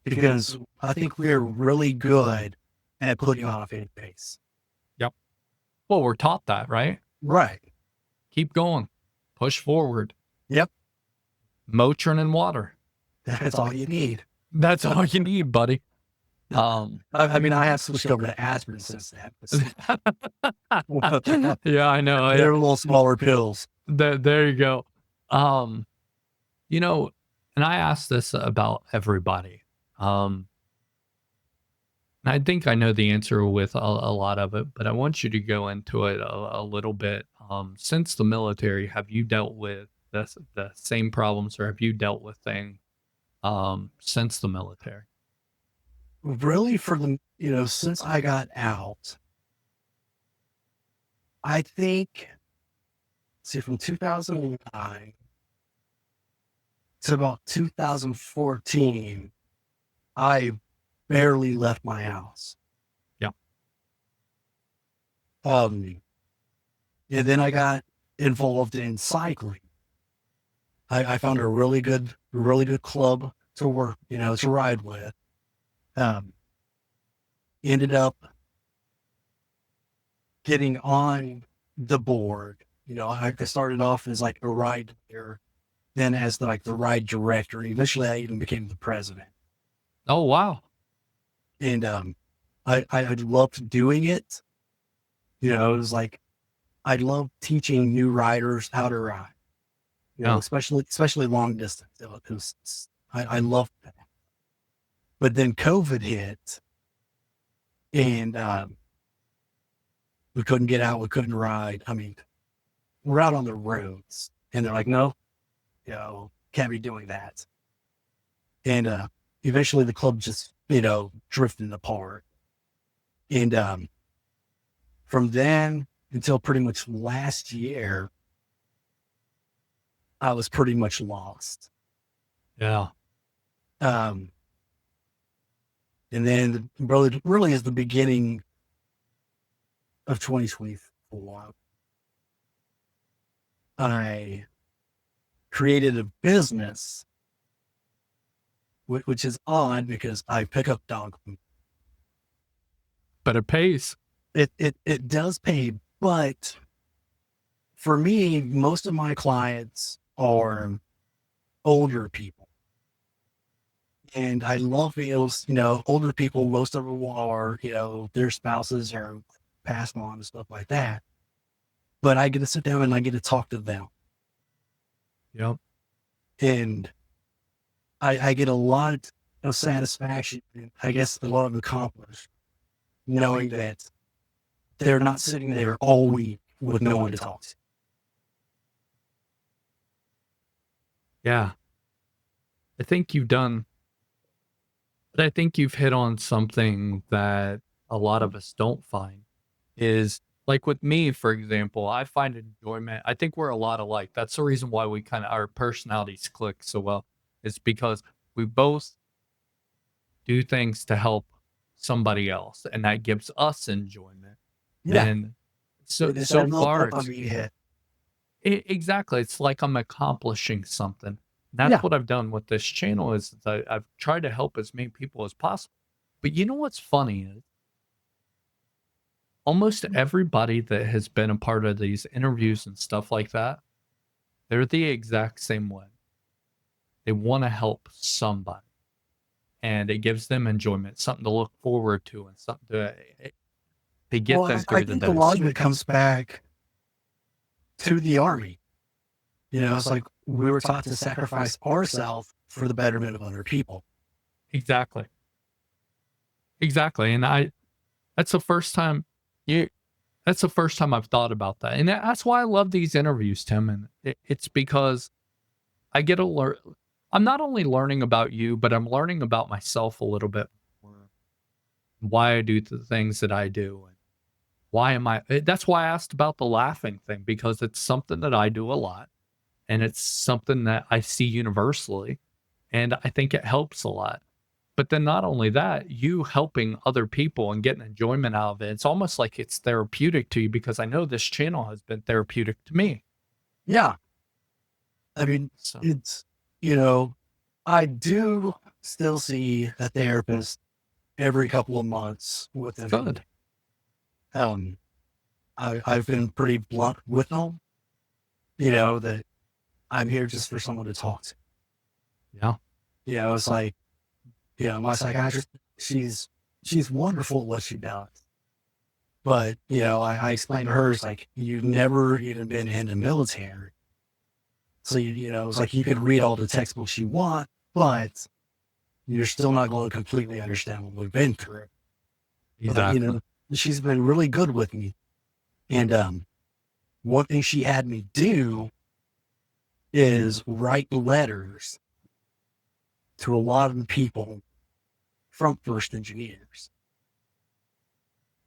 Because I think we're really good at putting on a fake face. Yep. Well, we're taught that, right? Right. keep going, push forward, Yep. Motrin and water. That's all you need. That's all you need, buddy. I mean, I have switched over to aspirin since then. Yeah, I know. They're a little smaller pills. There you go. Um, you know, and I asked this about everybody. And I think I know the answer with a lot of it, but I want you to go into it a little bit. Since the military, have you dealt with the same problems, or have you dealt with things since the military? Really, for the, since I got out, I think, see, from 2009 to about 2014, I barely left my house. Yeah. And then I got involved in cycling. I found a really good club to work, to ride with. Ended up getting on the board. I started off as like a ride leader, then as the ride director. Eventually, I even became the president. Oh, wow. And I loved doing it. It was like I love teaching new riders how to ride. Yeah. Especially long distance. I love that. But then COVID hit, and we couldn't get out. We couldn't ride. I mean, we're out on the roads, and they're like, no, can't be doing that. And eventually, the club just drifted apart. And from then until pretty much last year, I was pretty much lost. Yeah. And then really is the beginning of 2024. I created a business, which is odd because I pick up dog food. But it pays. It does pay, but for me, most of my clients are older people. And I love meals, older people, most of them are, their spouses are passed on and stuff like that. But I get to sit down and I get to talk to them. Yep. And I get a lot of satisfaction, and I guess a lot of accomplishment, knowing that they're not sitting there all week with no one to talk to. Yeah. I think you've hit on something that a lot of us don't find is like with me, for example, I find enjoyment. I think we're a lot alike. That's the reason why our personalities click so well. It's because we both do things to help somebody else, and that gives us enjoyment. Yeah. And so far, exactly. It's like I'm accomplishing something. That's what I've done with this channel is I've tried to help as many people as possible. But you know what's funny is almost everybody that has been a part of these interviews and stuff like that, they're the exact same way. They want to help somebody, and it gives them enjoyment, something to look forward to, and something to they get them through I the think day. a lot of it comes back to the Army. It's like we were taught to sacrifice ourselves for the betterment of other people. Exactly. And that's the first time I've thought about that. And that's why I love these interviews, Tim. And it's because I get to learn. I'm not only learning about you, but I'm learning about myself a little bit more. Why I do the things that I do. And why am I? That's why I asked about the laughing thing, because it's something that I do a lot. And it's something that I see universally. And I think it helps a lot. But then not only that, you helping other people and getting enjoyment out of it, it's almost like it's therapeutic to you, because I know this channel has been therapeutic to me. Yeah. I mean, it's, I do still see a therapist every couple of months with them. Good. I've been pretty blunt with them. that I'm here just for someone to talk to. Yeah. It's like, my psychiatrist, she's wonderful at what she does. But, I explained to her, it's like, you've never even been in the military. So, it's like you could read all the textbooks you want, but you're still not going to completely understand what we've been through. But, Exactly. she's been really good with me. And one thing she had me do is write letters to a lot of the people from First Engineers,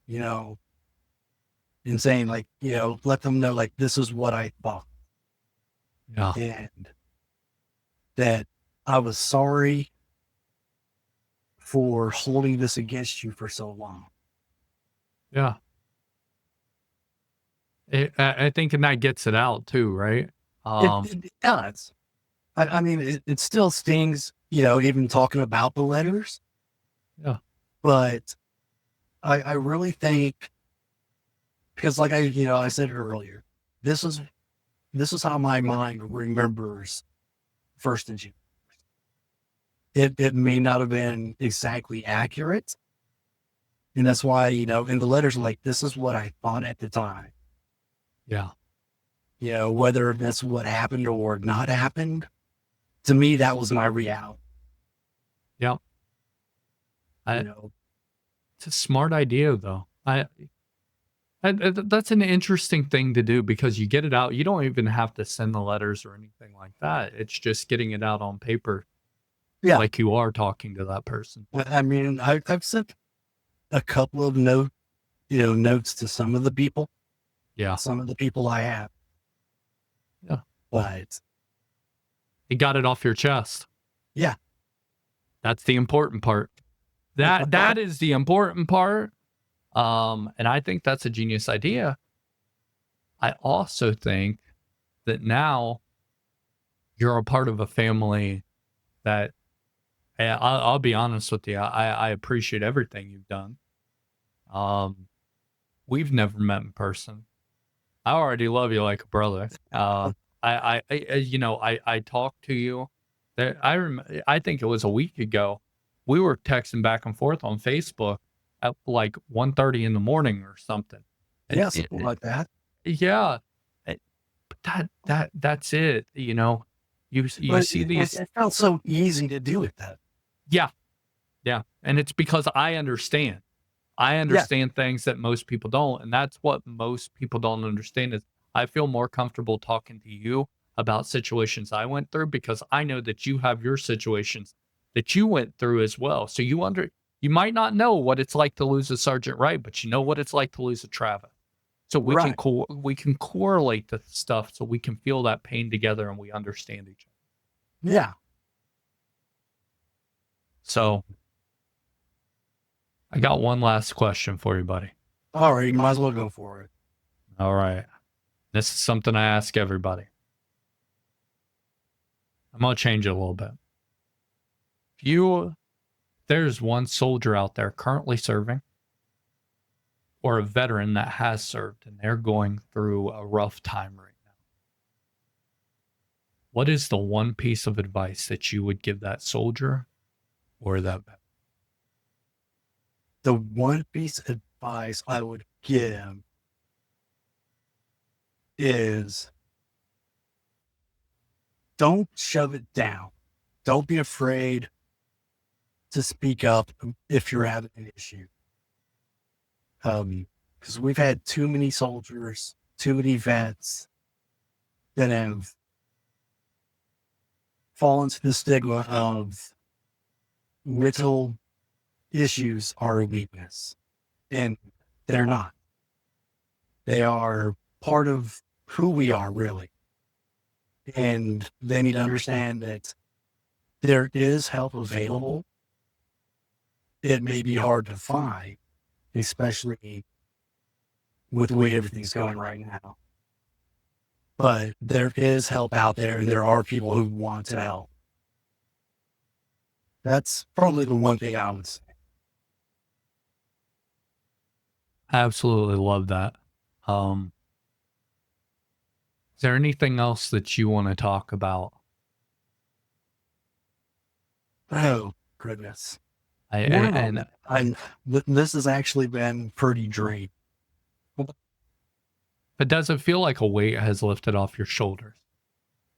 you know, and saying like, let them know like this is what I thought Yeah. and that I was sorry for holding this against you for so long. Yeah. I think, and that gets it out too, right? It, Um, it, it does. I mean, it still stings, even talking about the letters, yeah. but I really think because like I said earlier, this is how my mind remembers First Engineer. It may not have been exactly accurate. And that's why, in the letters, like, this is what I thought at the time. Yeah. Whether that's what happened or not happened, to me, that was my reality. Yeah. You I, know, it's a smart idea though. That's an interesting thing to do because you get it out. You don't even have to send the letters or anything like that. It's just getting it out on paper, yeah. like you are talking to that person. I mean, I've sent a couple of notes to Yeah. some of the people I have, Yeah. but You got it off your chest. yeah, That's the important part. That is the important part. And I think that's a genius idea. I also think that now you're a part of a family that I'll be honest with you. I appreciate everything you've done. Um, we've never met in person. I already love you like a brother. I talked to you. I think it was a week ago. We were texting back and forth on Facebook at like 1:30 in the morning or something. And yeah, something like that. yeah, but that's it. You But see these. it felt so easy to do it then. Yeah, yeah, and it's because I understand. I Yeah, understand things that most people don't, and that's what most people don't understand is I feel more comfortable talking to you about situations I went through because I know that you have your situations that you went through as well. So you might not know what it's like to lose a Sergeant Wright, but you know what it's like to lose a Travis. So right. we can correlate the stuff so we can feel that pain together and we understand each other. Yeah. So I got one last question for you, buddy. All right, you might as well go for it. All right. This is something I ask everybody. I'm gonna change it a little bit. If you there's one soldier out there currently serving or a veteran that has served and they're going through a rough time right now, what is the one piece of advice that you would give that soldier or that veteran? The one piece of advice I would give is don't shove it down. Don't be afraid to speak up if you're having an issue. Because we've had too many soldiers, too many vets that have fallen to the stigma of mental issues are a weakness. And they're not. They are part of who we are, really. And they need to understand that there is help available. It may be hard to find, especially with the way everything's going right now. But there is help out there, and there are people who want to help. That's probably the one thing I would say. I absolutely love that. Um, Is there anything else that you want to talk about? Oh, goodness. And No, this has actually been pretty draining. it doesn't feel like a weight has lifted off your shoulders.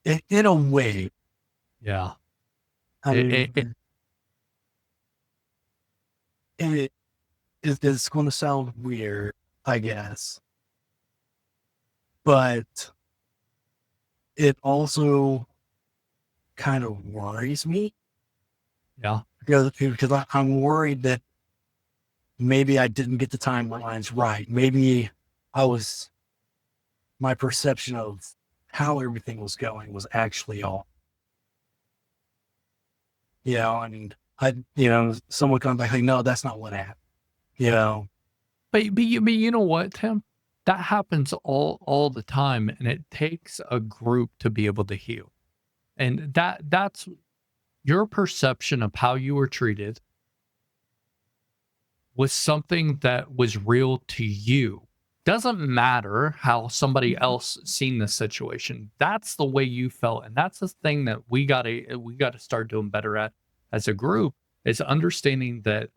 In a way, Yeah. I mean, it, it's going to sound weird, I guess, but it also kind of worries me Yeah. because I'm worried that maybe I didn't get the timelines right. Maybe I was, my perception of how everything was going was actually all, and someone come back like, no, that's not what happened, you know? But you know what, Tim? That happens all the time, and it takes a group to be able to heal. And that's your perception of how you were treated was something that was real to you. Doesn't matter how somebody else seen the situation. That's the way you felt, and that's the thing that we gotta start doing better at as a group is understanding that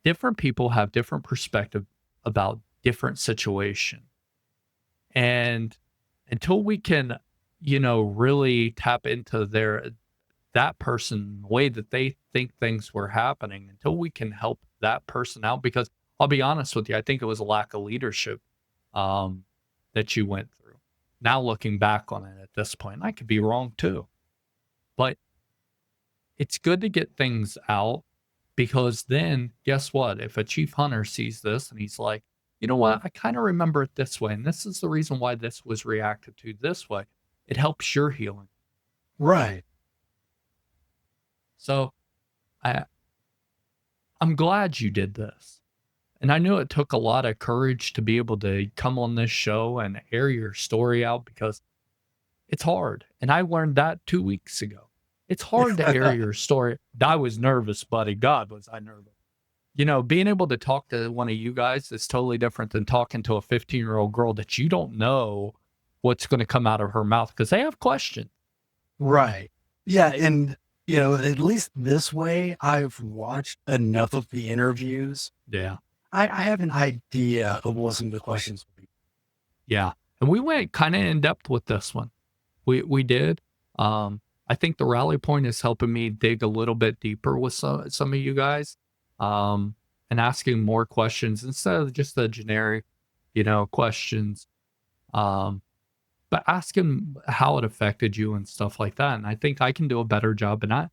different people have different perspective about different situation. And until we can, really tap into that person, the way that they think things were happening, until we can help that person out, because I'll be honest with you, I think it was a lack of leadership um, that you went through. Now looking back on it at this point, I could be wrong too, but it's good to get things out because then guess what? If a chief hunter sees this and he's like, you know what, I kind of remember it this way, and this is the reason why this was reacted to this way, it helps your healing. Right. So I I'm glad you did this. And I knew it took a lot of courage to be able to come on this show and air your story out because it's hard. And I learned that 2 weeks ago. It's hard to air your story. I was nervous, buddy. God, was I nervous. Being able to talk to one of you guys is totally different than talking to a 15-year-old girl that you don't know what's going to come out of her mouth because they have questions. Right. Yeah. And, at least this way, I've watched enough of the interviews. Yeah. I have an idea of what some of the questions will be. Yeah. And we went kind of in depth with this one. We did. I think the rally point is helping me dig a little bit deeper with some of you guys, and asking more questions instead of just the generic, questions. Um, but asking how it affected you and stuff like that. And I think I can do a better job. And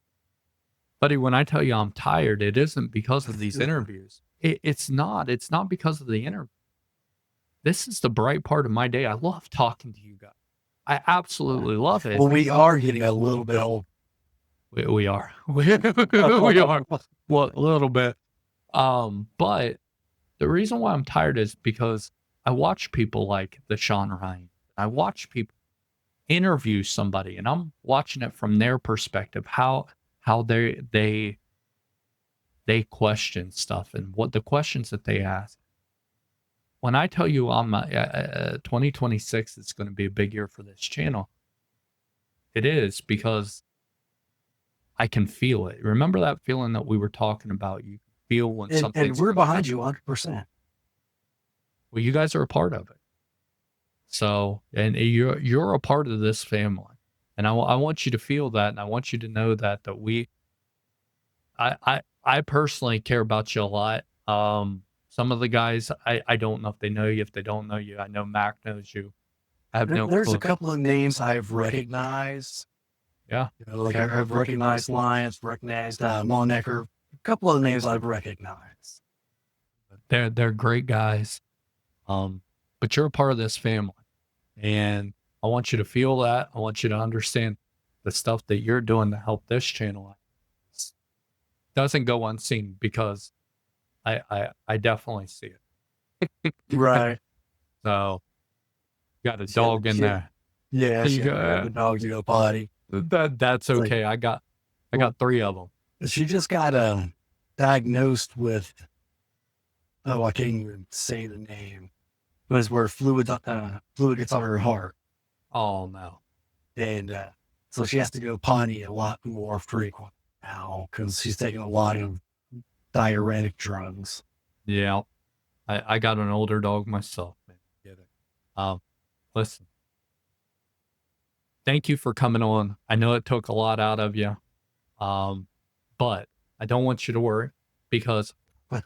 buddy, when I tell you I'm tired, it isn't because of these interviews. It's not. It's not because of the interview. This is the bright part of my day. I love talking to you guys. I absolutely love it. Well, we are getting a little bit old. We are. We are. Well, a little bit. But the reason why I'm tired is because I watch people like the Sean Ryan. I watch people interview somebody and I'm watching it from their perspective, how they question stuff and what the questions that they ask. When I tell you 2026 is going to be a big year for this channel, it is because I can feel it. Remember that feeling that we were talking about? You feel when something. And we're behind you 100%. Well, you guys are a part of it. So, and you're a part of this family, and I want you to feel that, and I want you to know that I personally care about you a lot. Some of the guys I don't know if they know you. If they don't know you, I know Mac knows you. I have no There's clue. a couple of names I've recognized. Yeah. Like I've recognized Lyons, recognized Monecker, a couple of names I've recognized. They're great guys. But you're a part of this family. And I want you to feel that. I want you to understand the stuff that you're doing to help this channel doesn't go unseen because I definitely see it. Right. So got a dog in there. Yeah, You got the dog to go potty. that's Like, okay. I got 3 of them. she just got diagnosed with, oh, I can't even say the name. But it's where fluid gets on her heart. Oh no. And so she has to go potty a lot more frequent now because she's taking a lot of diuretic drugs. Yeah. I got an older dog myself, man. Get it. Um, listen, thank you for coming on. I know it took a lot out of you. But I don't want you to worry because Hey,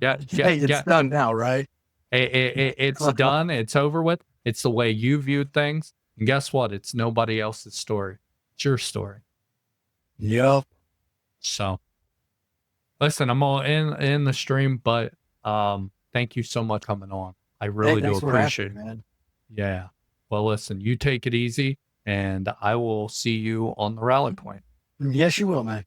it's done now, right? it's done. It's over with. It's the way you viewed things. And guess what? It's nobody else's story. It's your story. Yep. So listen, I'm all in the stream, but thank you so much for coming on. I Hey, really do thanks for having appreciate me, it. man. Yeah. Well, listen, you take it easy and I will see you on the rally point. Yes, you will, man.